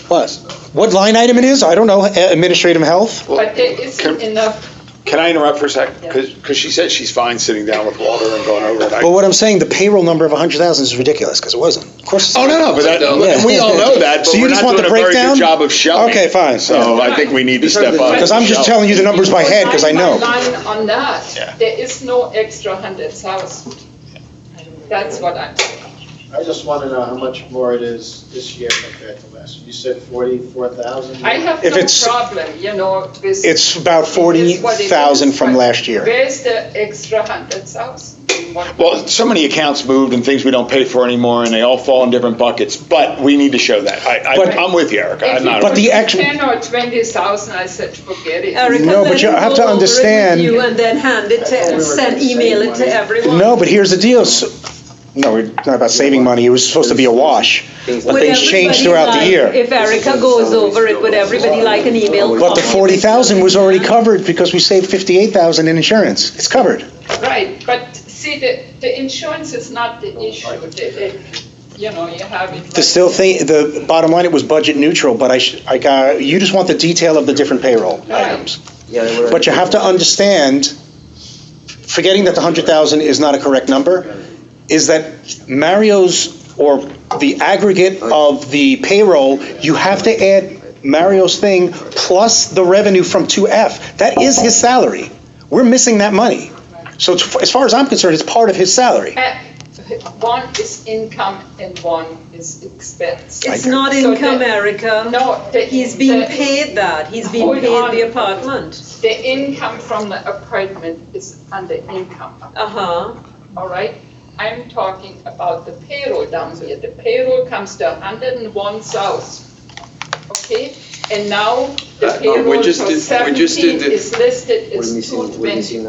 What? What line item it is? I don't know, administrative health? But there isn't enough. Can I interrupt for a second? Because she said she's fine sitting down with Walter and going over it. But what I'm saying, the payroll number of 100,000 is ridiculous, because it wasn't. Of course it's Oh, no, but that, Yeah. we all know that, but So you we're just not want doing the a very breakdown? good job of showing. Okay, fine. So I think we need to step up. Because I'm just telling you the numbers by head, because I know. Line on that, Yeah. there is no extra 100,000. That's what I'm saying. I just want to know how much more it is this year compared to last. You said 44,000? I have If no it's- problem, you know, with. It's about it is what it 40,000 is, from but last year. Where's the extra 100,000? Well, so many accounts moved and things we don't pay for anymore, and they all fall in different buckets, but we need to show that. But- I'm with you, Erica. I'm If you not. But the put actual- 10 or 20,000, I said, forget it. Erica, No, let but you him have go to over it with understand- you and then hand it to, email it to everyone. No, but here's the deal. No, it's not about saving money. It was supposed to be a wash. But Would things changed everybody throughout the like- year. If Erica goes over it, would everybody like an email? But the copy? 40,000 was already covered because we saved 58,000 in insurance. It's covered. Right, but see, the insurance is not the issue. You know, you have it. The still thing, the bottom line, it was budget neutral, but I got, you just want the detail of the different payroll items. Yeah, they were. But you have to understand, forgetting that the 100,000 is not a correct number, is that Mario's, or the aggregate of the payroll, you have to add Mario's thing plus the revenue from 2F. That is his salary. We're missing that money. So as far as I'm concerned, it's part of his salary. One is income and one is expense. It's not So income, the- Erica. No, He's being paid that. He's being Hold paid on. the apartment. The income from the apartment is under income, Uh-huh. all right? I'm talking about the payroll down here. The payroll comes to 101,000, okay? And now the we payroll for just did 17 the- is listed as We're missing a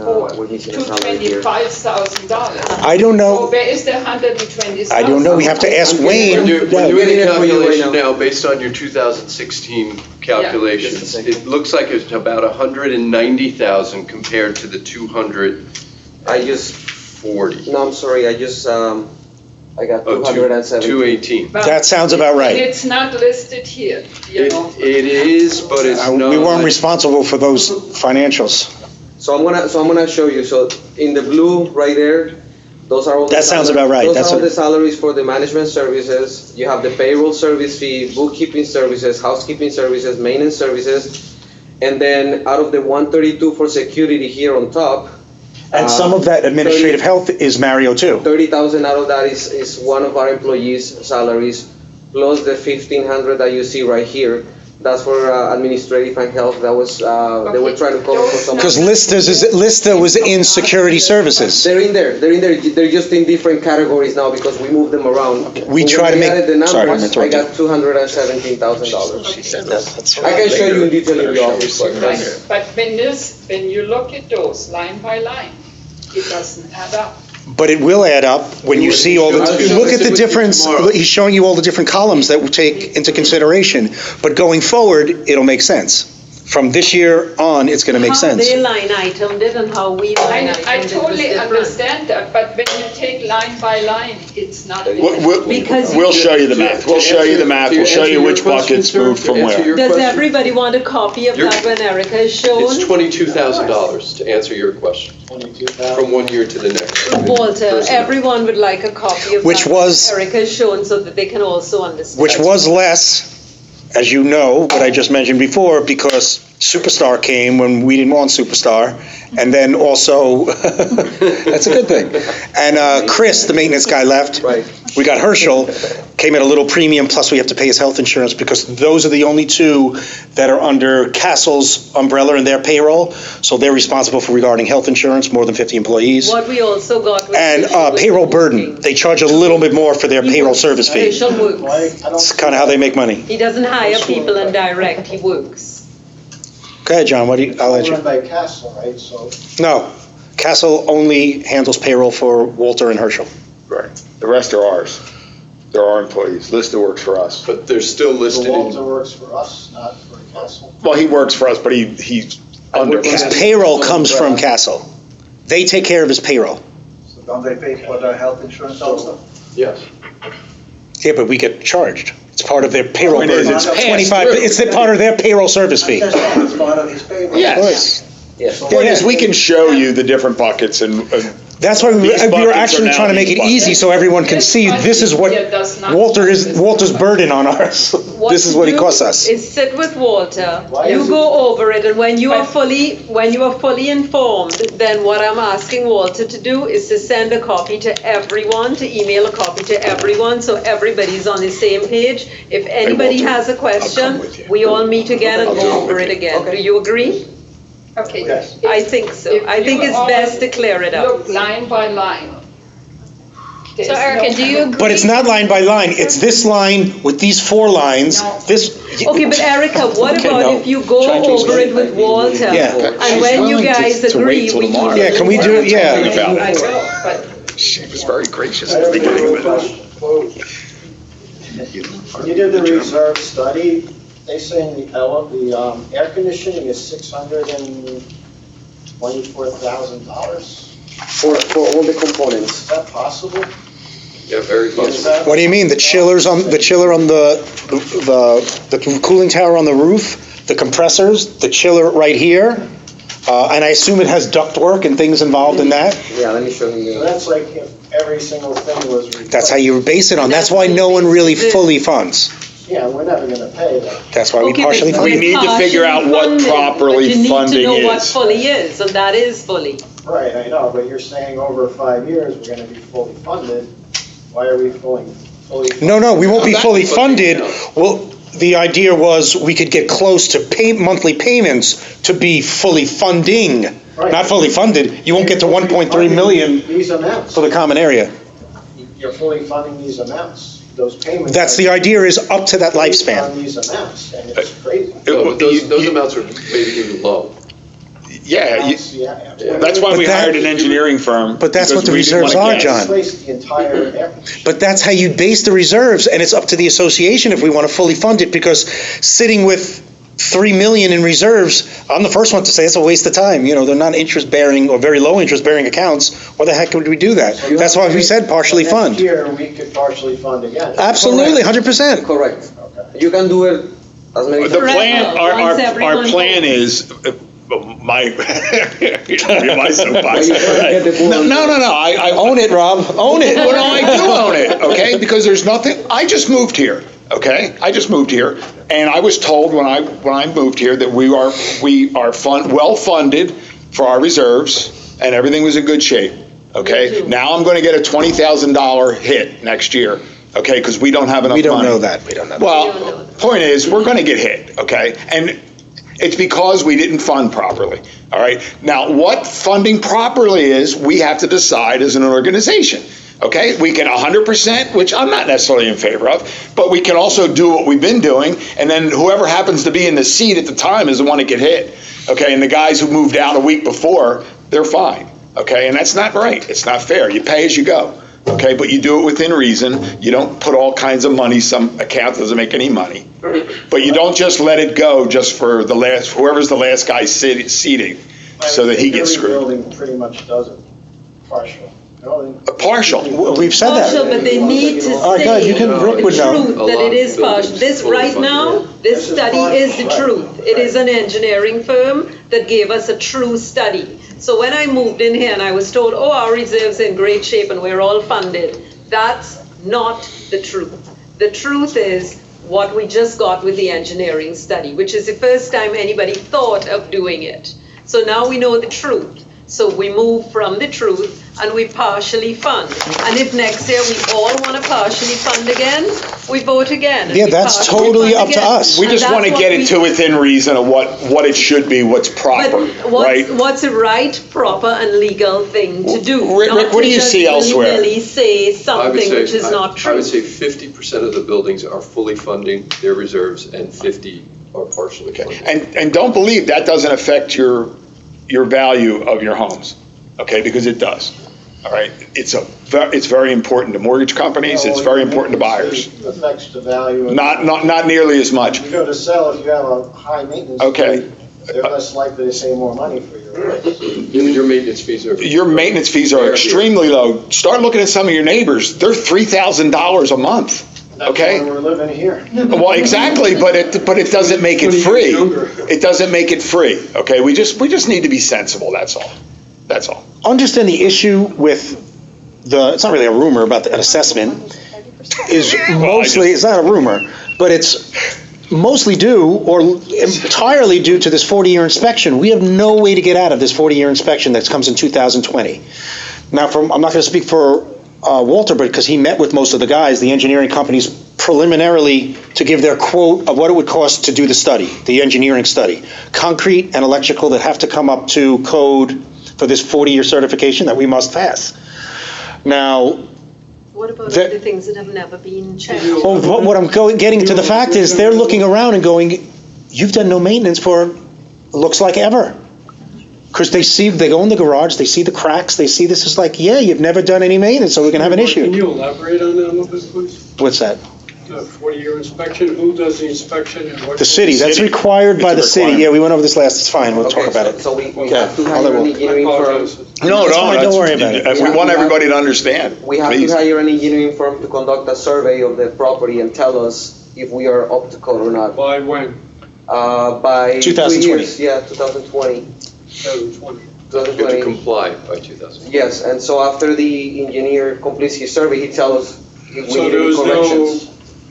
224, salary here. $225,000. I don't So know, where is the 120,000? I don't know, we have to ask We're Wayne. doing No. a getting it for you right calculation now. now based on your 2016 calculations. Just a second. It looks like it's about 190,000 compared to the 240. I just, no, I'm sorry, I just, I got Oh, 270. 218. But- That sounds about And right. it's not listed here, you know. It is, but it's not. We weren't responsible for those financials. So I'm gonna show you, so in the blue right there, those are all. the That sounds salaries- about right. Those That's are all a- the salaries for the management services. You have the payroll service fee, bookkeeping services, housekeeping services, maintenance services. And then out of the 132 for security here on top. And some of that administrative health is Mario too. 30,000 out of that is one of our employees' salaries, plus the 1,500 that you see right here. That's for administrative and health, that was, they were trying to cover for some. Because Lista was in security services. They're in there, they're just in different categories now because we moved them around. We When try to make- added the sorry, I'm numbers, I interrupting. got $217,000. That's I can show you in detail in the office, but Right, that's. but when you look at those line by line, it doesn't add up. But it will add up when you see all the, look at the difference, he's showing you all the different columns that we take into consideration. But going forward, it'll make sense. From this year on, it's gonna make How they sense. line itemed it and how we line itemed it I was totally different. understand that, but when you take line by line, it's not. Because We'll show you the math. We'll show you the math. We'll show you which buckets moved from where. Does everybody want a copy of that when Erica is shown? It's $22,000 to answer your question, 22,000. from one year to the next. Walter, everyone would like a copy of Which that was- when Erica is shown so that they can also understand. Which was less, as you know, what I just mentioned before, because Superstar came when we didn't want Superstar, and then also, that's a good thing. And Chris, the maintenance guy, left. Right. We got Herschel, came at a little premium, plus we have to pay his health insurance, because those are the only two that are under Castle's umbrella and their payroll, so they're responsible for regarding health insurance, more than 50 employees. What we also got was. And payroll burden, they charge a little bit more for their payroll service fee. Herschel works. It's kind of how they make money. He doesn't hire people and direct, he works. Go ahead, John, I'll let you. Run by Castle, right, so. No, Castle only handles payroll for Walter and Herschel. Right. The rest are ours. They're our employees. Lista works for us. But they're still So listed Walter in, works for us, not for Castle. Well, he works for us, but he's under. His payroll comes from Castle. They take care of his payroll. So don't they pay for the health insurance also? yes. Yeah, but we get charged. It's part of their payroll It is, burden. it's passed 25, through. it's part of their payroll service fee. I'm just saying, it's part of his payroll. Yes. Yes. Point is, we can show you the different buckets and, That's why we These were buckets actually are now trying to make it these easy so everyone can see this is what Walter's burden on us. This is what it costs us. Is sit with Walter, Why you is go over it, and when you are fully informed, then what I'm asking Walter to do is to send a copy to everyone, to email a copy to everyone, so everybody's on the same page. If anybody Walter, has a question, with you. we all meet again and I'll go come over with it you. again. Do you agree? Okay. Yes. I think so. If I think you it's all best to clear it out. Look line by line. So Erica, do you agree? But it's not line by line. It's this line with these 4 lines, this. Okay, but Erica, what Okay, about no. if you go Trying to over explain. it with Walter? Yeah. And when you guys agree, we can. Yeah, can we do it? Yeah. I will, but she was very gracious I at the have beginning a of question. When you did the reserve study, they say in the air conditioning is $624,000. For all the components. Is that possible? Yeah, very Is possible. that- What do you mean? The chiller on the cooling tower on the roof, the compressors, the chiller right here, and I assume it has ductwork and things involved in that? Yeah, let me show him. So that's like if every single thing was replaced. That's how you base it on. That's why no one really fully funds. Yeah, we're never gonna pay that. That's why we Okay, partially but fund. We need to figure out what partially funded, properly funding But you need to know what is. fully is, and that is fully. Right, I know, but you're saying over 5 years, we're gonna be fully funded. Why are we fully? No, we won't be That's fully what they funded. know. Well, the idea was we could get close to monthly payments to be fully funding, Right. not fully funded. You won't get to 1.3 million These amounts, for the common area. you're fully funding these amounts, those payments. That's the idea, is up to that based lifespan. On these amounts, and it's crazy. No, but those amounts are maybe even low. Yeah, Yeah. that's why But we that- hired an engineering firm. But that's because what the we didn't reserves wanna are, guess. John. Replace the entire air conditioning. But that's how you base the reserves, and it's up to the association if we want to fully fund it, because sitting with 3 million in reserves, I'm the first one to say it's a waste of time. You know, they're not interest-bearing or very low interest-bearing accounts. Why the heck would we do that? So you That's have why to we say said partially Next fund. year, we could partially fund again. Absolutely, 100%. Correct. Okay. You can do it as many The times. plan, Once our everyone plan is, my soapbox. You can get the pool. No, I Own it, Rob, own it. Well, no, I do own it, okay? Because there's nothing, I just moved here, okay? I just moved here, and I was told when I moved here that we are well-funded for our reserves, and everything was in good shape, okay? Now I'm gonna get a $20,000 hit next year, okay? Because we don't have enough money. We don't know that, we don't know that. Well, point is, we're gonna get hit, okay? And it's because we didn't fund properly, all right? Now, what funding properly is, we have to decide as an organization, okay? We can 100%, which I'm not necessarily in favor of, but we can also do what we've been doing, and then whoever happens to be in the seat at the time is the one that get hit, okay? And the guys who moved out a week before, they're fine, okay? And that's not right, it's not fair, you pay as you go, okay? But you do it within reason. You don't put all kinds of money, some account doesn't make any money. But you don't just let it go just for whoever's the last guy seating, so that he gets Every screwed. building pretty much does it, partial. Partial. We've said that. Partial, but they need to All right, go ahead, you say can- the Rick would know. truth, A that lot it of is partial. buildings This, fully right funded. now, this This is study is the partial, truth. It is an engineering firm that gave us a true study. So when I moved in here and I was told, oh, our reserves are in great shape and we're all funded, that's not the truth. The truth is what we just got with the engineering study, which is the first time anybody thought of doing it. So now we know the truth. So we move from the truth and we partially fund. And if next year we all want to partially fund again, we vote again. and Yeah, we that's partially totally fund up to again. us. We And just that's want to what get we- it to within reason of what it should be, what's proper, But right? what's a right, proper, and legal thing to do? Rick, Not what do to you just see elsewhere? willy-nilly say I would something say- which is not I true. would say 50% of the buildings are fully funding their reserves and 50 are partially funded. And don't believe that doesn't affect your value of your homes, okay? Because it does, all right? It's very important to mortgage companies, it's very important to buyers. It affects the value. Not nearly as much. If you go to sell, if you have a high maintenance. Okay. fee, they're less likely to say more money for your rent. Your maintenance fees are. Your maintenance fees are extremely low. Start looking at some of your neighbors, they're $3,000 a month, okay? That's why we're living here. Well, exactly, but it doesn't make it free. It doesn't make it free, okay? We just need to be sensible, that's all. That's all. Understand the issue with it's not really a rumor about an assessment, is mostly, it's not a rumor, but it's mostly due or entirely due to this 40-year inspection. We have no way to get out of this 40-year inspection that comes in 2020. Now, I'm not going to speak for Walter, but because he met with most of the guys, the engineering companies preliminarily to give their quote of what it would cost to do the study, the engineering study. Concrete and electrical that have to come up to code for this 40-year certification that we must pass. Now, What about that- other things that have never been checked? well, what I'm getting to the fact is they're looking around and going, you've done no maintenance for, looks like ever. Because they go in the garage, they see the cracks, they see this is like, yeah, you've never done any maintenance, so we're going to have an Can issue. you elaborate on that a little bit, please? What's that? The 40-year inspection, who does the inspection and what? The city, that's City. required by the It's a city. requirement. Yeah, we went over this last, it's fine, we'll talk Okay, about it. So we Yeah, have to I'll hire let an Will- engineering I firm. apologize. No, That's fine, don't worry about it. We want everybody to understand, We have please. to hire an engineering firm to conduct a survey of the property and tell us if we are up to code or not. By when? By 2 2020. years, yeah, 2020. 2020. You have to 2020. comply by 2000. Yes, and so after the engineer completes his survey, he tells us if we So need any corrections.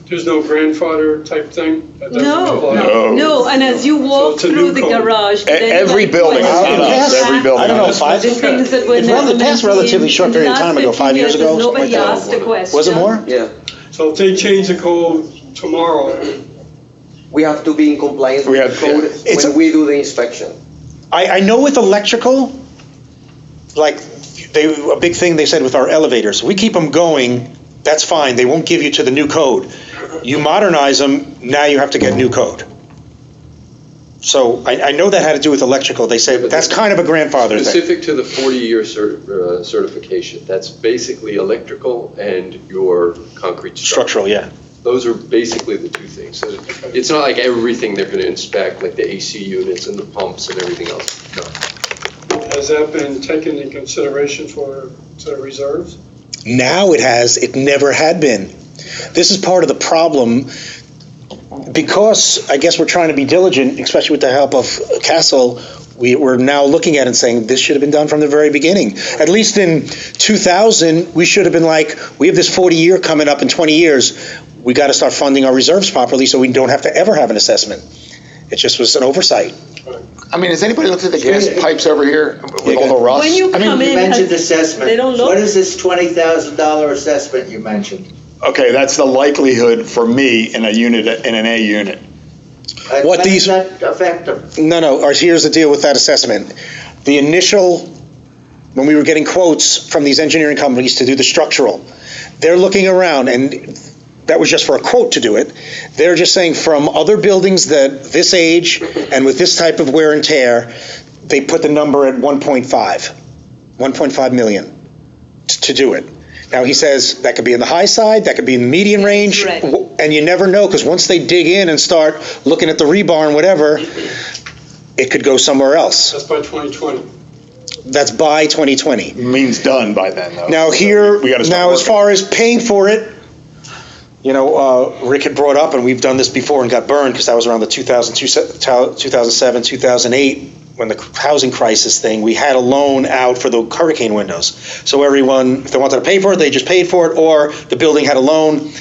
there's no grandfather type thing? That doesn't apply? No, and as you walk it's a through new the code. garage. did Every anybody building, it's question not us, that? every building. I don't know, has- five, The things that were It never passed mentioned relatively short in the period of last time ago, 50 5 years ago, something Nobody like that. asked a question. Was it more? Yeah, So if they change the code tomorrow, we have to be in compliance We with the have- code It's when a- we do the inspection. I know with electrical, like, a big thing they said with our elevators, we keep them going, that's fine, they won't give you to the new code. You modernize them, now you have to get new code. So I know that had to do with electrical, they say, that's kind of a grandfather thing. Specific to the 40-year certification, that's basically electrical and your concrete structure. Structural, yeah. Those are basically the two things. So it's not like everything they're going to inspect, like the AC units and the pumps and everything else. No. has that been taken in consideration for the reserves? Now it has, it never had been. This is part of the problem, because I guess we're trying to be diligent, especially with the help of Castle, we're now looking at it and saying, this should have been done from the very beginning. At least in 2000, we should have been like, we have this 40-year coming up in 20 years, we got to start funding our reserves properly so we don't have to ever have an assessment. It just was an oversight. I mean, has anybody looked at the gas pipes over here with all the rust? When you I mean, come in, You mentioned assessment. they don't look. What is this $20,000 assessment you mentioned? Okay, that's the likelihood for me in a unit, in an A unit. What When these- does that affect them? No, here's the deal with that assessment. The initial, when we were getting quotes from these engineering companies to do the structural, they're looking around, and that was just for a quote to do it. They're just saying from other buildings that this age and with this type of wear and tear, they put the number at 1.5 million to do it. Now, he says that could be in the high side, that could be in the median range, ready. and you never know, because once they dig in and start looking at the rebar and whatever, it could go somewhere else. That's by 2020. That's by 2020. Means done by then, though. Now here, We gotta start now as working. far as paying for it, Rick had brought up, and we've done this before and got burned, because that was around the 2007, 2008, when the housing crisis thing, we had a loan out for the hurricane windows. So everyone, if they wanted to pay for it, they just paid for it, or the building had a loan.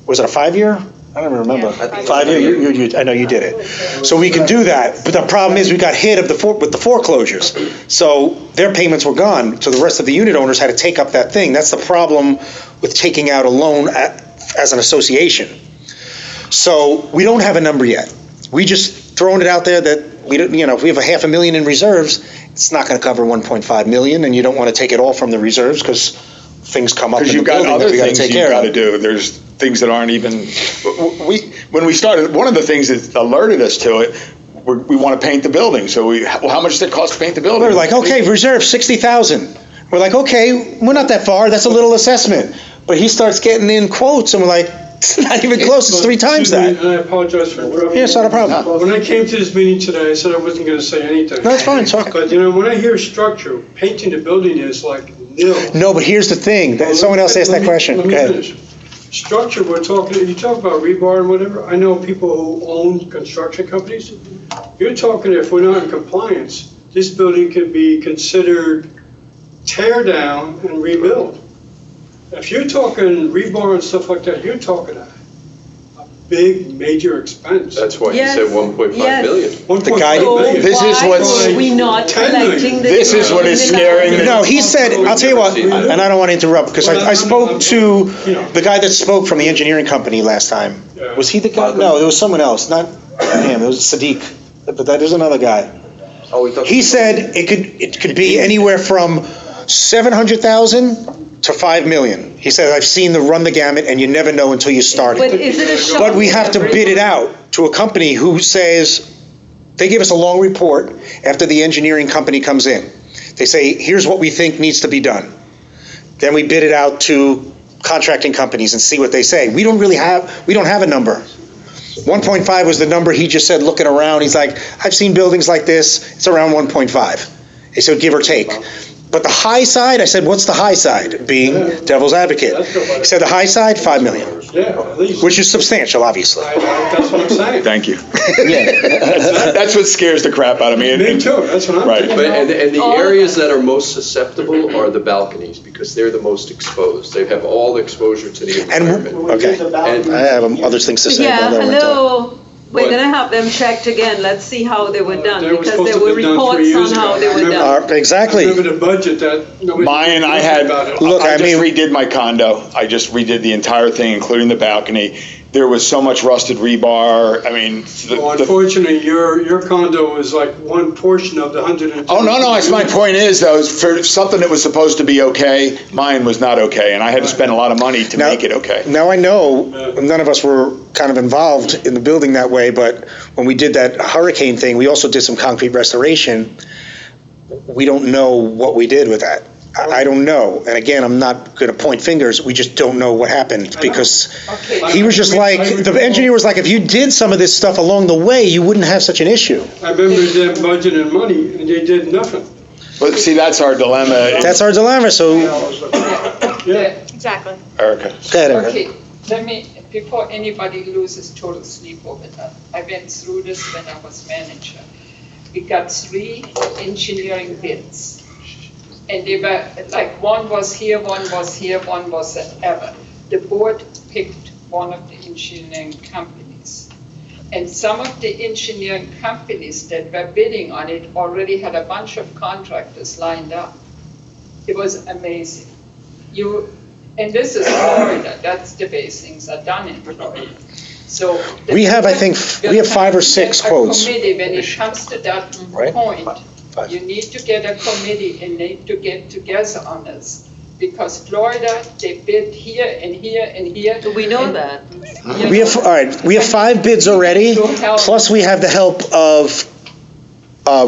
Was it a 5-year? I don't even remember. Yeah, 5-year? I know you did it. So we can do that, but the problem is we got hit with the foreclosures. So their payments were gone, so the rest of the unit owners had to take up that thing. That's the problem with taking out a loan as an association. So we don't have a number yet. We just throwing it out there that we don't, if we have $500,000 in reserves, it's not going to cover 1.5 million, and you don't want to take it all from the reserves because things come up in Because the you've got building that other we got to things take you've care got to of. do. There's things that aren't even, when we started, one of the things that alerted us to it, we want to paint the building. So how much does it cost to paint the building? We're like, okay, reserve 60,000. We're like, okay, we're not that far. That's a little assessment. But he starts getting in quotes, and we're like, it's not even close. It's 3 times Excuse me, that. And I apologize for interrupting. Yeah, it's not a problem. When I came to this meeting today, I said I wasn't going to say anything. No, it's fine, talk. But, when I hear structure, painting the building is like nil. No, but here's the thing. Someone else asked that question. Let Go me ahead. finish. Structure, you talk about rebar and whatever, I know people who own construction companies. You're talking, if we're not in compliance, this building could be considered tear down and rebuild. If you're talking rebar and stuff like that, you're talking a big, major expense. That's why he Yes, said 1.5 yes. million. The guy- This is Why what's- are we not 10 million. collecting the? This is what is scaring me. No, he said, I'll tell you what, and I don't want to interrupt, because I spoke to the guy that spoke from the engineering company last time. Was he the guy? No, it was someone else, not him. It was Sadiq. But there's another guy. Oh, we talked. He said it could be anywhere from 700,000 to 5 million. He said, I've seen run the gamut, and you never know until you start But it. is it a shock? But we have to bid it out to a company who says, they give us a long report after the engineering company comes in. They say, here's what we think needs to be done. Then we bid it out to contracting companies and see what they say. We don't have a number. 1.5 was the number he just said, looking around. He's like, I've seen buildings like this. It's around 1.5. He said, give or take. But the high side, I said, what's the high side? Being devil's advocate. He said the high side, 5 million, Yeah, at least. which is substantial, obviously. That's what I'm saying. Thank you. That's what scares the crap out of me. Me too, that's what I'm Right. thinking. But, and the All of areas that are most susceptible are the balconies, because they're the most exposed. They have all the exposure to the And, environment. okay, I have other things to say. Yeah, but I don't wanna talk. hello. We're What? gonna have them checked again. Let's see how they were done, They were because supposed there to were be done 3 reports years on how ago. they were Remember? done. Exactly. Remember the budget that nobody. Mine, I had, about it. Look, I I just mean- redid my condo. I just redid the entire thing, including the balcony. There was so much rusted rebar. I mean, Well, unfortunately, your condo is like one portion of the 100. oh, no, my point is, though, is for something that was supposed to be okay, mine was not okay, and I had to spend a lot of money to Now- make it okay. Now, I know none of us were kind of involved in the building that way, but when we did that hurricane thing, we also did some concrete restoration. We don't know what we did with that. I don't know. And again, I'm not going to point fingers. We just don't know what happened, because Okay. he was just like, the engineer was like, if you did some of this stuff along the way, you wouldn't have such an issue. I remember them budgeting money and they did nothing. But see, that's our dilemma, That's our dilemma, so, Yeah. Exactly. Erica. go ahead, Erica. Okay, let me, before anybody loses total sleep over that, I went through this when I was manager. We got 3 engineering bids. And they were, like, one was here, one was here, one was at Ever. The board picked one of the engineering companies. And some of the engineering companies that were bidding on it already had a bunch of contractors lined up. It was amazing. And this is Florida, that's the way things are done in Florida. So. We have, I think, we have 5 or 6 quotes. A committee, when it comes to that Right. point, 5. you need to get a committee and need to get together on this. Because Florida, they bid here and here and here. Do we know that? We have, all right, we have 5 bids already, plus we have the help of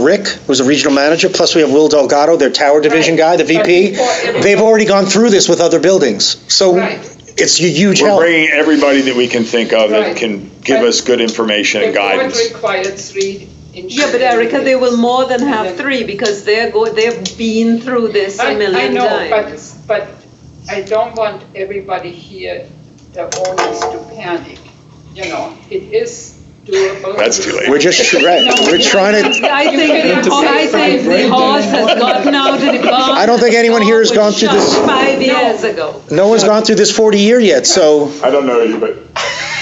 Rick, who's a regional manager, plus we have Will Delgado, their tower division guy, the VP. They've already gone through this with other buildings. So it's a huge We're help. bringing everybody that we can think of that can give us good information and The board guidance. required 3 Yeah, but Erica, they will more than have 3 because they've been through this a million times. But I don't want everybody here, the owners, to panic. You know, it is doable. That's too late. We're just, right, we're trying to, I think the horse has gotten out of the barn. I don't think anyone here has gone through this. 5 years ago. No one's gone through this 40 year yet, so. I don't know you, but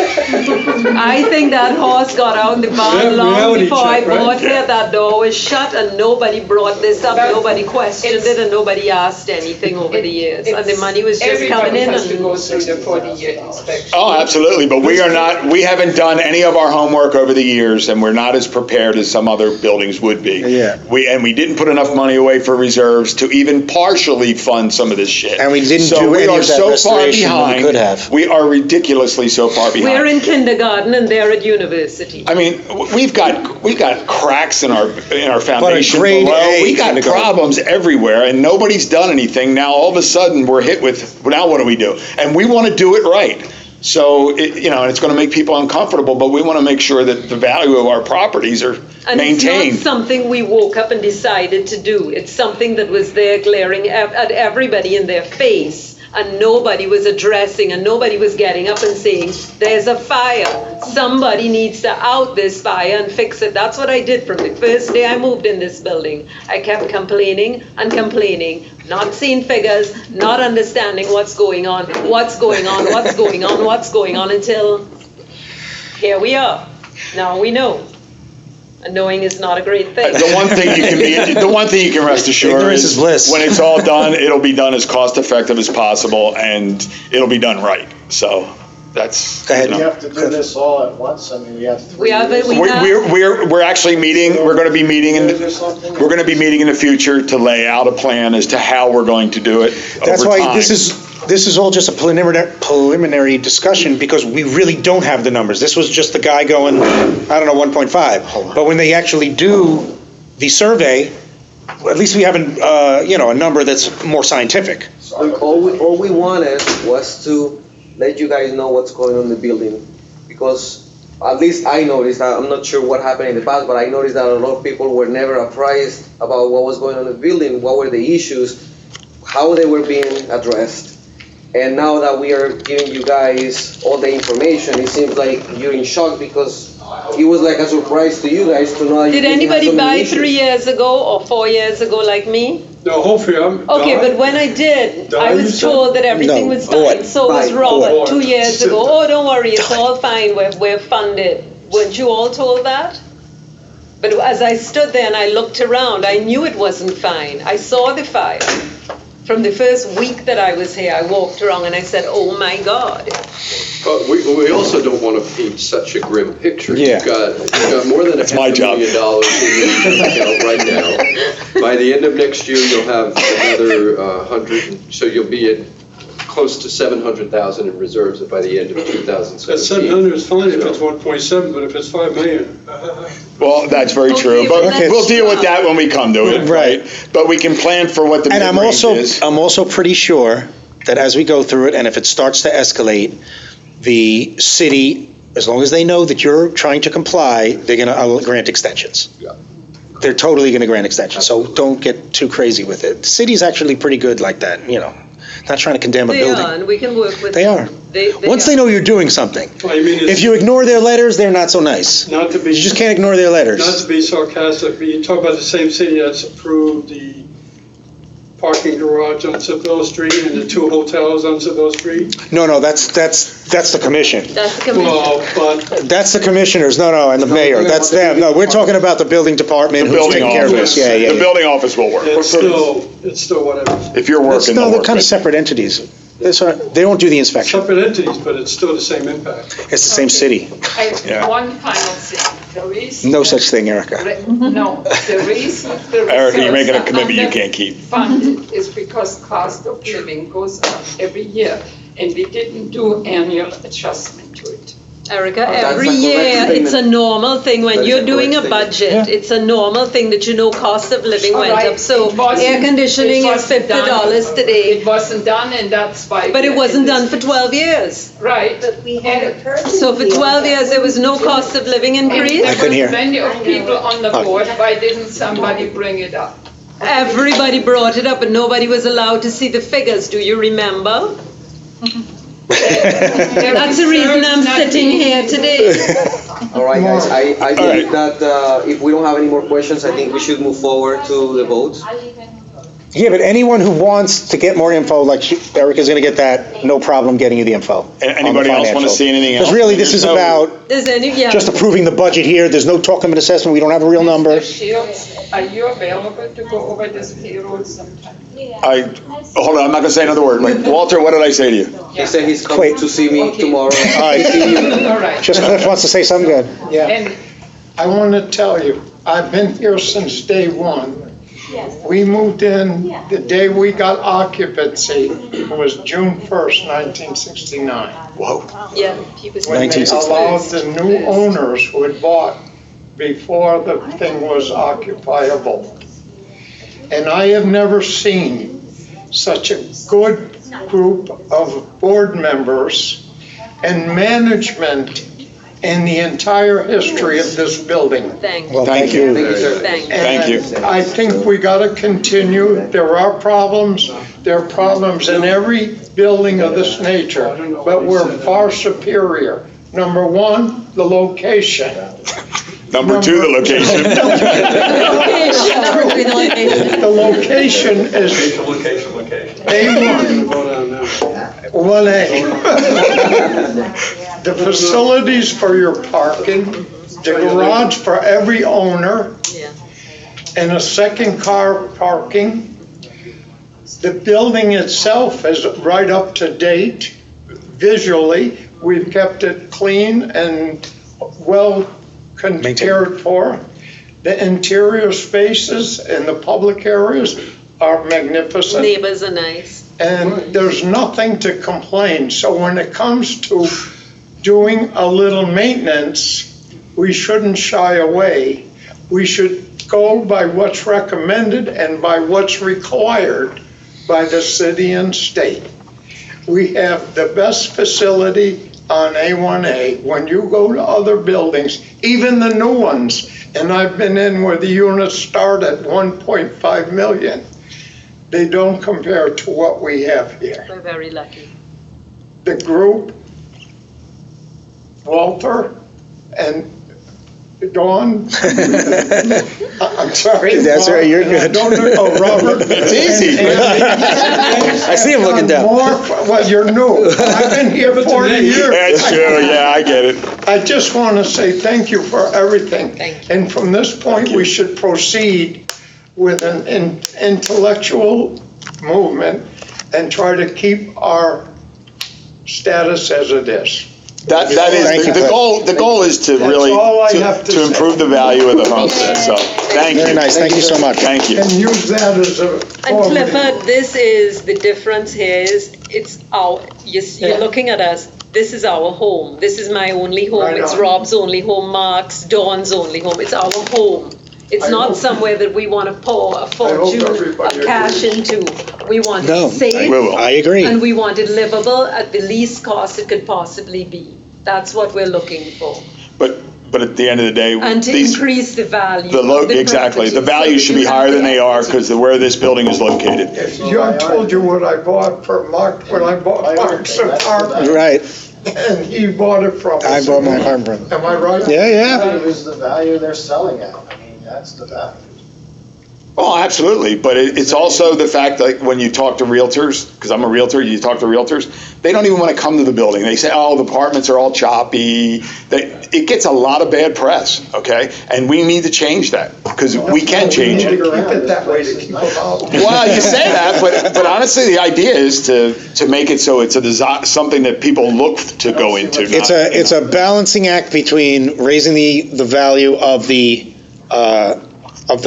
I think that horse got out in the barn long Reality before I check, right? bought here. That door was shut and nobody brought this up, nobody questioned it, and nobody asked anything over the years. And the money was just coming Everybody in. has to And go through the 40-year inspection. Oh, absolutely, but we haven't done any of our homework over the years, and we're not as prepared as some other buildings would be. Yeah. We didn't put enough money away for reserves to even partially fund some of this shit. And we didn't So do we any are of that so far restoration when we behind. could have. We are ridiculously so far behind. we're in kindergarten and they're at university. I mean, we've got cracks in our foundation grade below. A We got kindergarten. problems everywhere, and nobody's done anything. Now all of a sudden we're hit with, now what do we do? And we want to do it right. So and it's going to make people uncomfortable, but we want to make sure that the value of our properties are And maintained. it's not something we woke up and decided to do. It's something that was there glaring at everybody in their face. And nobody was addressing, and nobody was getting up and saying, there's a fire. Somebody needs to out this fire and fix it. That's what I did from the first day I moved in this building. I kept complaining and complaining, not seeing figures, not understanding what's going on, until here we are. Now we know. And knowing is not a great thing. The one thing you can rest assured Ignorance is bliss. when it's all done, it'll be done as cost effective as possible, and it'll be done right. So that's. Go ahead. You have to do this all at once, I mean, we have 3 We have it, years. We're actually meeting. We're going to be meeting in. Years or something? We're going to be meeting in the future to lay out a plan as to how we're going to do it That's over why time. this is all just a preliminary discussion, because we really don't have the numbers. This was just the guy going, I don't know, 1.5. But when they actually do the survey, at least we have a number that's more scientific. All we wanted was to let you guys know what's going on in the building, because at least I noticed, I'm not sure what happened in the past, but I noticed that a lot of people were never apprised about what was going on in the building, what were the issues, how they were being addressed. And now that we are giving you guys all the information, it seems like you're in shock, because it was like a surprise to you guys to know. Did anybody buy 3 years ago or 4 years ago like me? No, hopefully I'm. Okay, but when I did, I you was said? told that everything No, was fine. what? So was Fine. Robert What? 2 years ago. Oh, don't worry, it's all fine. We're funded. Weren't you all told that? But as I stood there and I looked around, I knew it wasn't fine. I saw the fire. From the first week that I was here, I walked around and I said, oh my God. But we also don't want to paint such a grim picture. Yeah. You've got more than my job. $500,000 in your account right now. By the end of next year, you'll have another 100, so you'll be at close to 700,000 in reserves by the end of 2017. That 700 is fine if it's 1.7, but if it's 5 million. Well, that's very Okay, true, but but that's we'll deal with not- that when we come to it, Right. right? But we can plan for what the And mid-range is. I'm also pretty sure that as we go through it, and if it starts to escalate, the city, as long as they know that you're trying to comply, they're going to grant extensions. Yeah. They're totally going to grant extensions, so don't get too crazy with it. The city's actually pretty good like that, not trying to condemn a They are, building. and we can work with They them. are. They Once are. they know you're doing something. I mean, If you ignore their letters, they're not so nice. not to be. You just can't ignore their Not letters. to be sarcastic, but you talk about the same city that's approved the parking garage on Seville Street and the 2 hotels on Seville Street. No, that's the commission. That's the commission. Well, but That's the commissioners, and the mayor, that's them. No, we're talking about the building department The who's building taking care of office, this. Yeah. the building office will work. it's still whatever. If you're working, No, they'll they're work. kind of separate entities. They don't do the inspection. Separate entities, but it's still the same impact. It's the same city. Yeah. One final thing, the reason. No such thing, Erica. No, the reason the Erica, you're making a reserves are commitment you can't keep. underfunded is because cost of living goes up every year, and we didn't do annual adjustment to it. Erica, That's every a correct year, it's a statement. normal thing, when That is you're a doing a correct statement. budget, it's a normal thing that cost of living All went right, up, so it wasn't- air conditioning it is wasn't done. $50 today, It wasn't done, and that's why. but it wasn't done for 12 years. Right. But we had a person. So for 12 years, there was no cost of living increase? I couldn't hear. There was plenty of people on the board, why didn't somebody bring it up? Everybody brought it up, but nobody was allowed to see the figures, do you remember? That's the reason I'm sitting here today. All right, guys, I believe right. that if we don't have any more questions, I think we should move forward to the votes. Yeah, but anyone who wants to get more info, like Erica's going to get that, no problem getting you the info. Anybody else want to see anything else? Because really, this is about Is any, yeah. just approving the budget here. There's no talk of an assessment. We don't have a real number. Mr. Shields, are you available to go over this payroll sometime? Hold on, I'm not gonna say another word. Wait, Walter, what did I say to you? He said he's coming Wait. to see me Okay. tomorrow. All right. All right. Just Cliff wants to say something good. Yeah, And I want to tell you, I've been here since day one. We moved in, the day we got occupancy was June 1st, 1969. Whoa. Yeah, he was. When they 1969. allowed the new owners who had bought before the thing was occupiable. And I have never seen such a good group of board members and management in the entire history of this building. Thank Well, thank you. Thank you, sir. Thank Thank you. And I think we gotta continue. There are problems. There are problems in every building of this nature, but we're far superior. Number one, the location. Number two, the location. Location, number three, the location. The location is A1. 1A. The facilities for your parking, the garage for every owner, Yeah. and a second car parking. The building itself is right up to date visually. We've kept it clean and well cared for. The interior spaces and the public areas are magnificent. Neighbors are nice. And there's nothing to complain. So when it comes to doing a little maintenance, we shouldn't shy away. We should go by what's recommended and by what's required by the city and state. We have the best facility on A1A. When you go to other buildings, even the new ones, and I've been in where the units start at 1.5 million, they don't compare to what we have here. We're very lucky. The group, Walter and Dawn. I'm sorry. That's right, you're good. Oh, Robert. It's easy. I see him looking down. Well, you're new. I've been here 40 years. That's true, yeah, I get it. I just want to say thank you for everything. Thank you. And from this point, we should proceed with an intellectual movement and try to keep our status as it is. That Thank is, you, the Cliff. goal is to That's really, all I have to to improve say. the value of the homestead, so, thank you. Very nice, thank you so much. Thank you. And use that as a. And Clifford, this is, the difference here is, it's our, you're looking at us, this is our home. This is my only home, Right it's on. Rob's only home, Mark's, Dawn's only home, it's our home. It's I not hope- somewhere that we want to pour a fortune everybody of cash into. We want No, it safe. We will. I agree. And we want it livable at the least cost it could possibly be. That's what we're looking for. But at the end of the day, And to these, increase the value the of the exactly, the property, so value that should you be have higher the than they are, equity. because of where this building is located. I told you what I bought for Mark, when I bought Mark's apartment, Right, and he bought it from us. I bought my apartment. Am I right? Yeah. Value is the value they're selling at. I mean, that's the value. Oh, absolutely, but it's also the fact that when you talk to realtors, because I'm a realtor, you talk to realtors, they don't even want to come to the building. They say, oh, the apartments are all choppy. It gets a lot of bad press, okay? And we need to change that, because we can change We need it. to keep it that way to keep them out. Well, you say that, but honestly, the idea is to make it so it's something that people look to go into. It's a balancing act between raising the value of the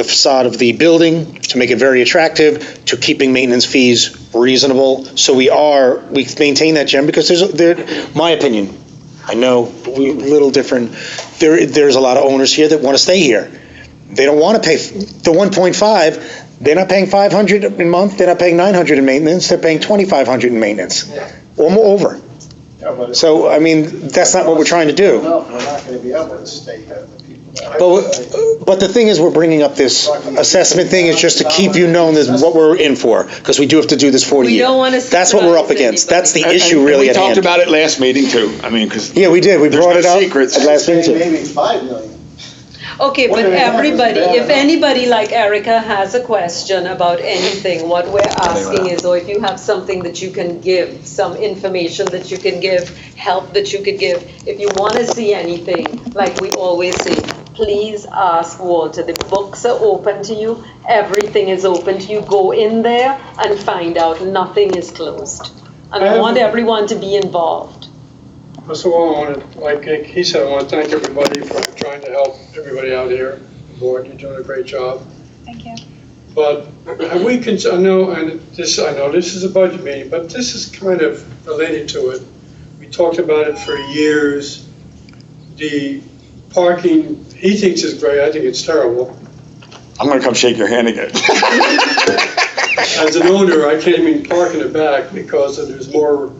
facade of the building to make it very attractive, to keeping maintenance fees reasonable. So we maintain that, Jim, because my opinion, I know, little different. There's a lot of owners here that want to stay here. They don't want to pay the 1.5. They're not paying 500 a month. They're not paying 900 in maintenance. They're paying 2,500 in maintenance, or more over. Yeah, but So, I mean, that's not what we're trying to do. No, we're not going to be able to stay here, the people that. But the thing is, we're bringing up this assessment thing is just to keep you known this is what we're in for, because we do have to do this 40 We year. don't want to That's what we're up against. That's the issue really at We talked hand. about it last meeting too. I mean, because Yeah, we did. We There's brought no it up secrets. at last meeting too. Maybe 5 million. Okay, but everybody, if anybody like Erica has a question about anything, what we're asking is, or if you have something that you can give, some information that you can give, help that you could give, if you want to see anything, like we always say, please ask Walter. The books are open to you. Everything is open to you. Go in there and find out. Nothing is closed. And I want everyone to be involved. First of all, I want to, like he said, I want to thank everybody for trying to help everybody out here. The board, you're doing a great job. Thank you. But have we, I know this is a budget meeting, but this is kind of related to it. We talked about it for years. The parking, he thinks is great, I think it's terrible. I'm going to come shake your hand again. As an owner, I can't even park in the back because there's more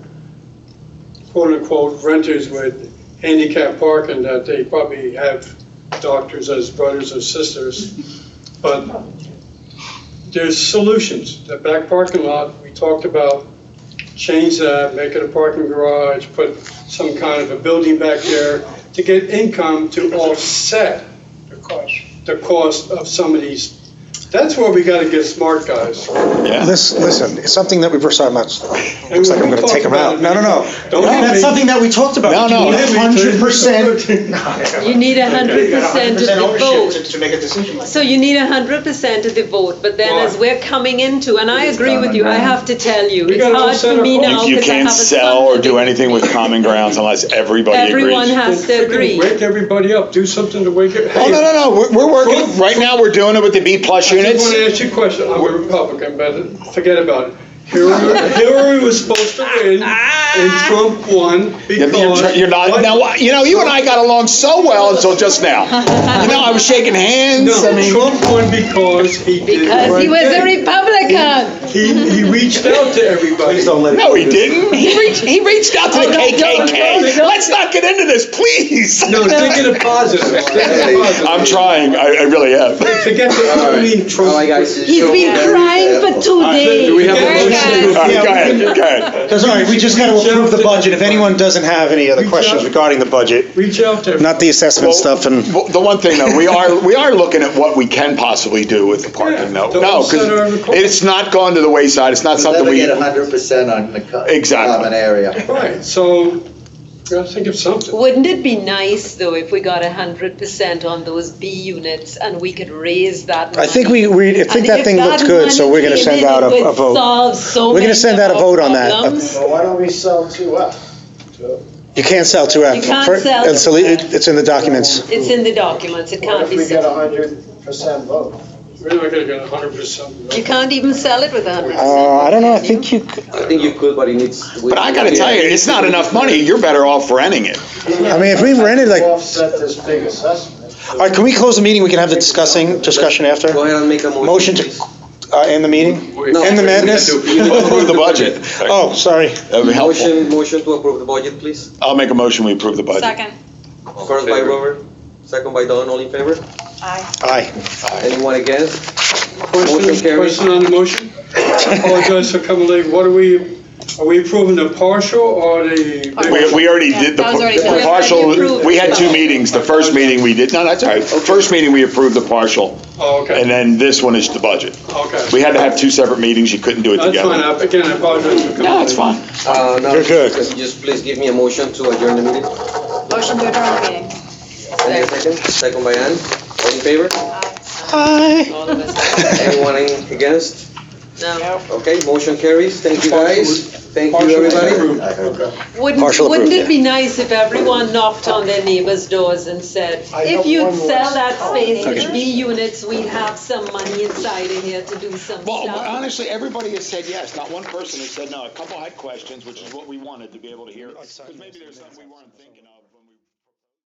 quote-unquote renters with handicap parking that they probably have doctors as brothers or sisters. But there's solutions. The back parking lot, we talked about, change that, make it a parking garage, put some kind of a building back there to get income to offset the cost of some of these. That's where we gotta get smart, guys. Yeah. Listen, it's something that we were talking about. Looks like I'm we gonna take them talked out. about No. it. Don't hit That's me. something that we talked about. No. You need 100%. You need 100% of the vote. To make a decision. So you need 100% of the vote, but then as we're coming into, and I agree with you, I have to tell you, We it's gotta hard offset for our me costs. now You because I have can't a sell son or living do with anything me. with common grounds unless everybody Everyone agrees. has to agree. Wake everybody up, do something to wake it. Oh, no. We're working, right now, we're doing it with the B+ I just want units. to ask you a question. I'm a Republican, but forget about it. Hillary was supposed to win, and Trump won because. You're not, now, you know, you and I got along so well until just now. You know, I was shaking hands. No, I mean, Trump won because he did the Because right he was a thing. Republican. He reached out to everybody. no, he didn't. He reached out to the KKK. Let's not get into this, please. No, think of the positive. Think of the positive. I'm trying. I really am. Forget the only Trump. All right, guys. He's been crying for 2 days. Do we have a motion? All right, go ahead. Because, all right, we just gotta approve the budget. If anyone doesn't have any other questions regarding the budget, Reach out to. not the assessment stuff and. Well, the one thing though, we are looking at what we can possibly do with the parking though. Yeah, No, offset our because requirements. it's not gone to the wayside. It's not something Never we. get 100% on the Exactly. common area. Right, so, gotta think of something. Wouldn't it be nice, though, if we got 100% on those B units and we could raise that I think money? I think that thing looks good, so we're gonna send out a vote. We're gonna send out a vote on that. Well, why don't we sell 2F? You can't sell 2F. You can't sell It's 2F. it's in the documents. It's in the documents, it What can't if be we get sold. 100% vote? We're not gonna get 100%. You can't even sell it with 100%. I don't know, I think you, I think you could, but it needs. But I gotta tell you, it's not enough money. You're better off renting it. I mean, if we rented like, all Offset this big assessment. right, can we close the meeting? We can have the discussion after? Go ahead and make a motion. Motion to, please. end the meeting? No, End the madness? Approve the budget. Oh, sorry. That would be helpful. Motion to approve the budget, please. I'll make a motion, we approve the budget. Second. First by Robert, second by Don, all in favor? Aye. Aye. Anyone against? Motion Question carries. on the motion? I apologize for coming late. Are we approving the partial or the? We already did the that was already the done. partial, Approved. we had 2 meetings. The first meeting we did, no, that's all right. First meeting, we approved the partial, Oh, okay, and then this one is the budget. okay. We had to have 2 separate meetings, you couldn't do it That's fine. together. Again, I apologize for coming late. No, it's fine. Now, You're good. Just please give me a motion to adjourn the meeting. Motion to adjourn the meeting. Any second? Second by Ann. All in favor? Aye. All of us. Anyone against? No. Okay, motion carries. Thank you, guys. Thank you, everybody. Partial Wouldn't approved, it be nice if everyone knocked on their neighbors' doors and said, if you'd sell that space Okay. in B units, we'd have some money inside of here to do some Well, stuff? honestly, everybody has said yes. Not one person has said no. A couple had questions, which is what we wanted to be able to hear. Because maybe there's something we weren't thinking of.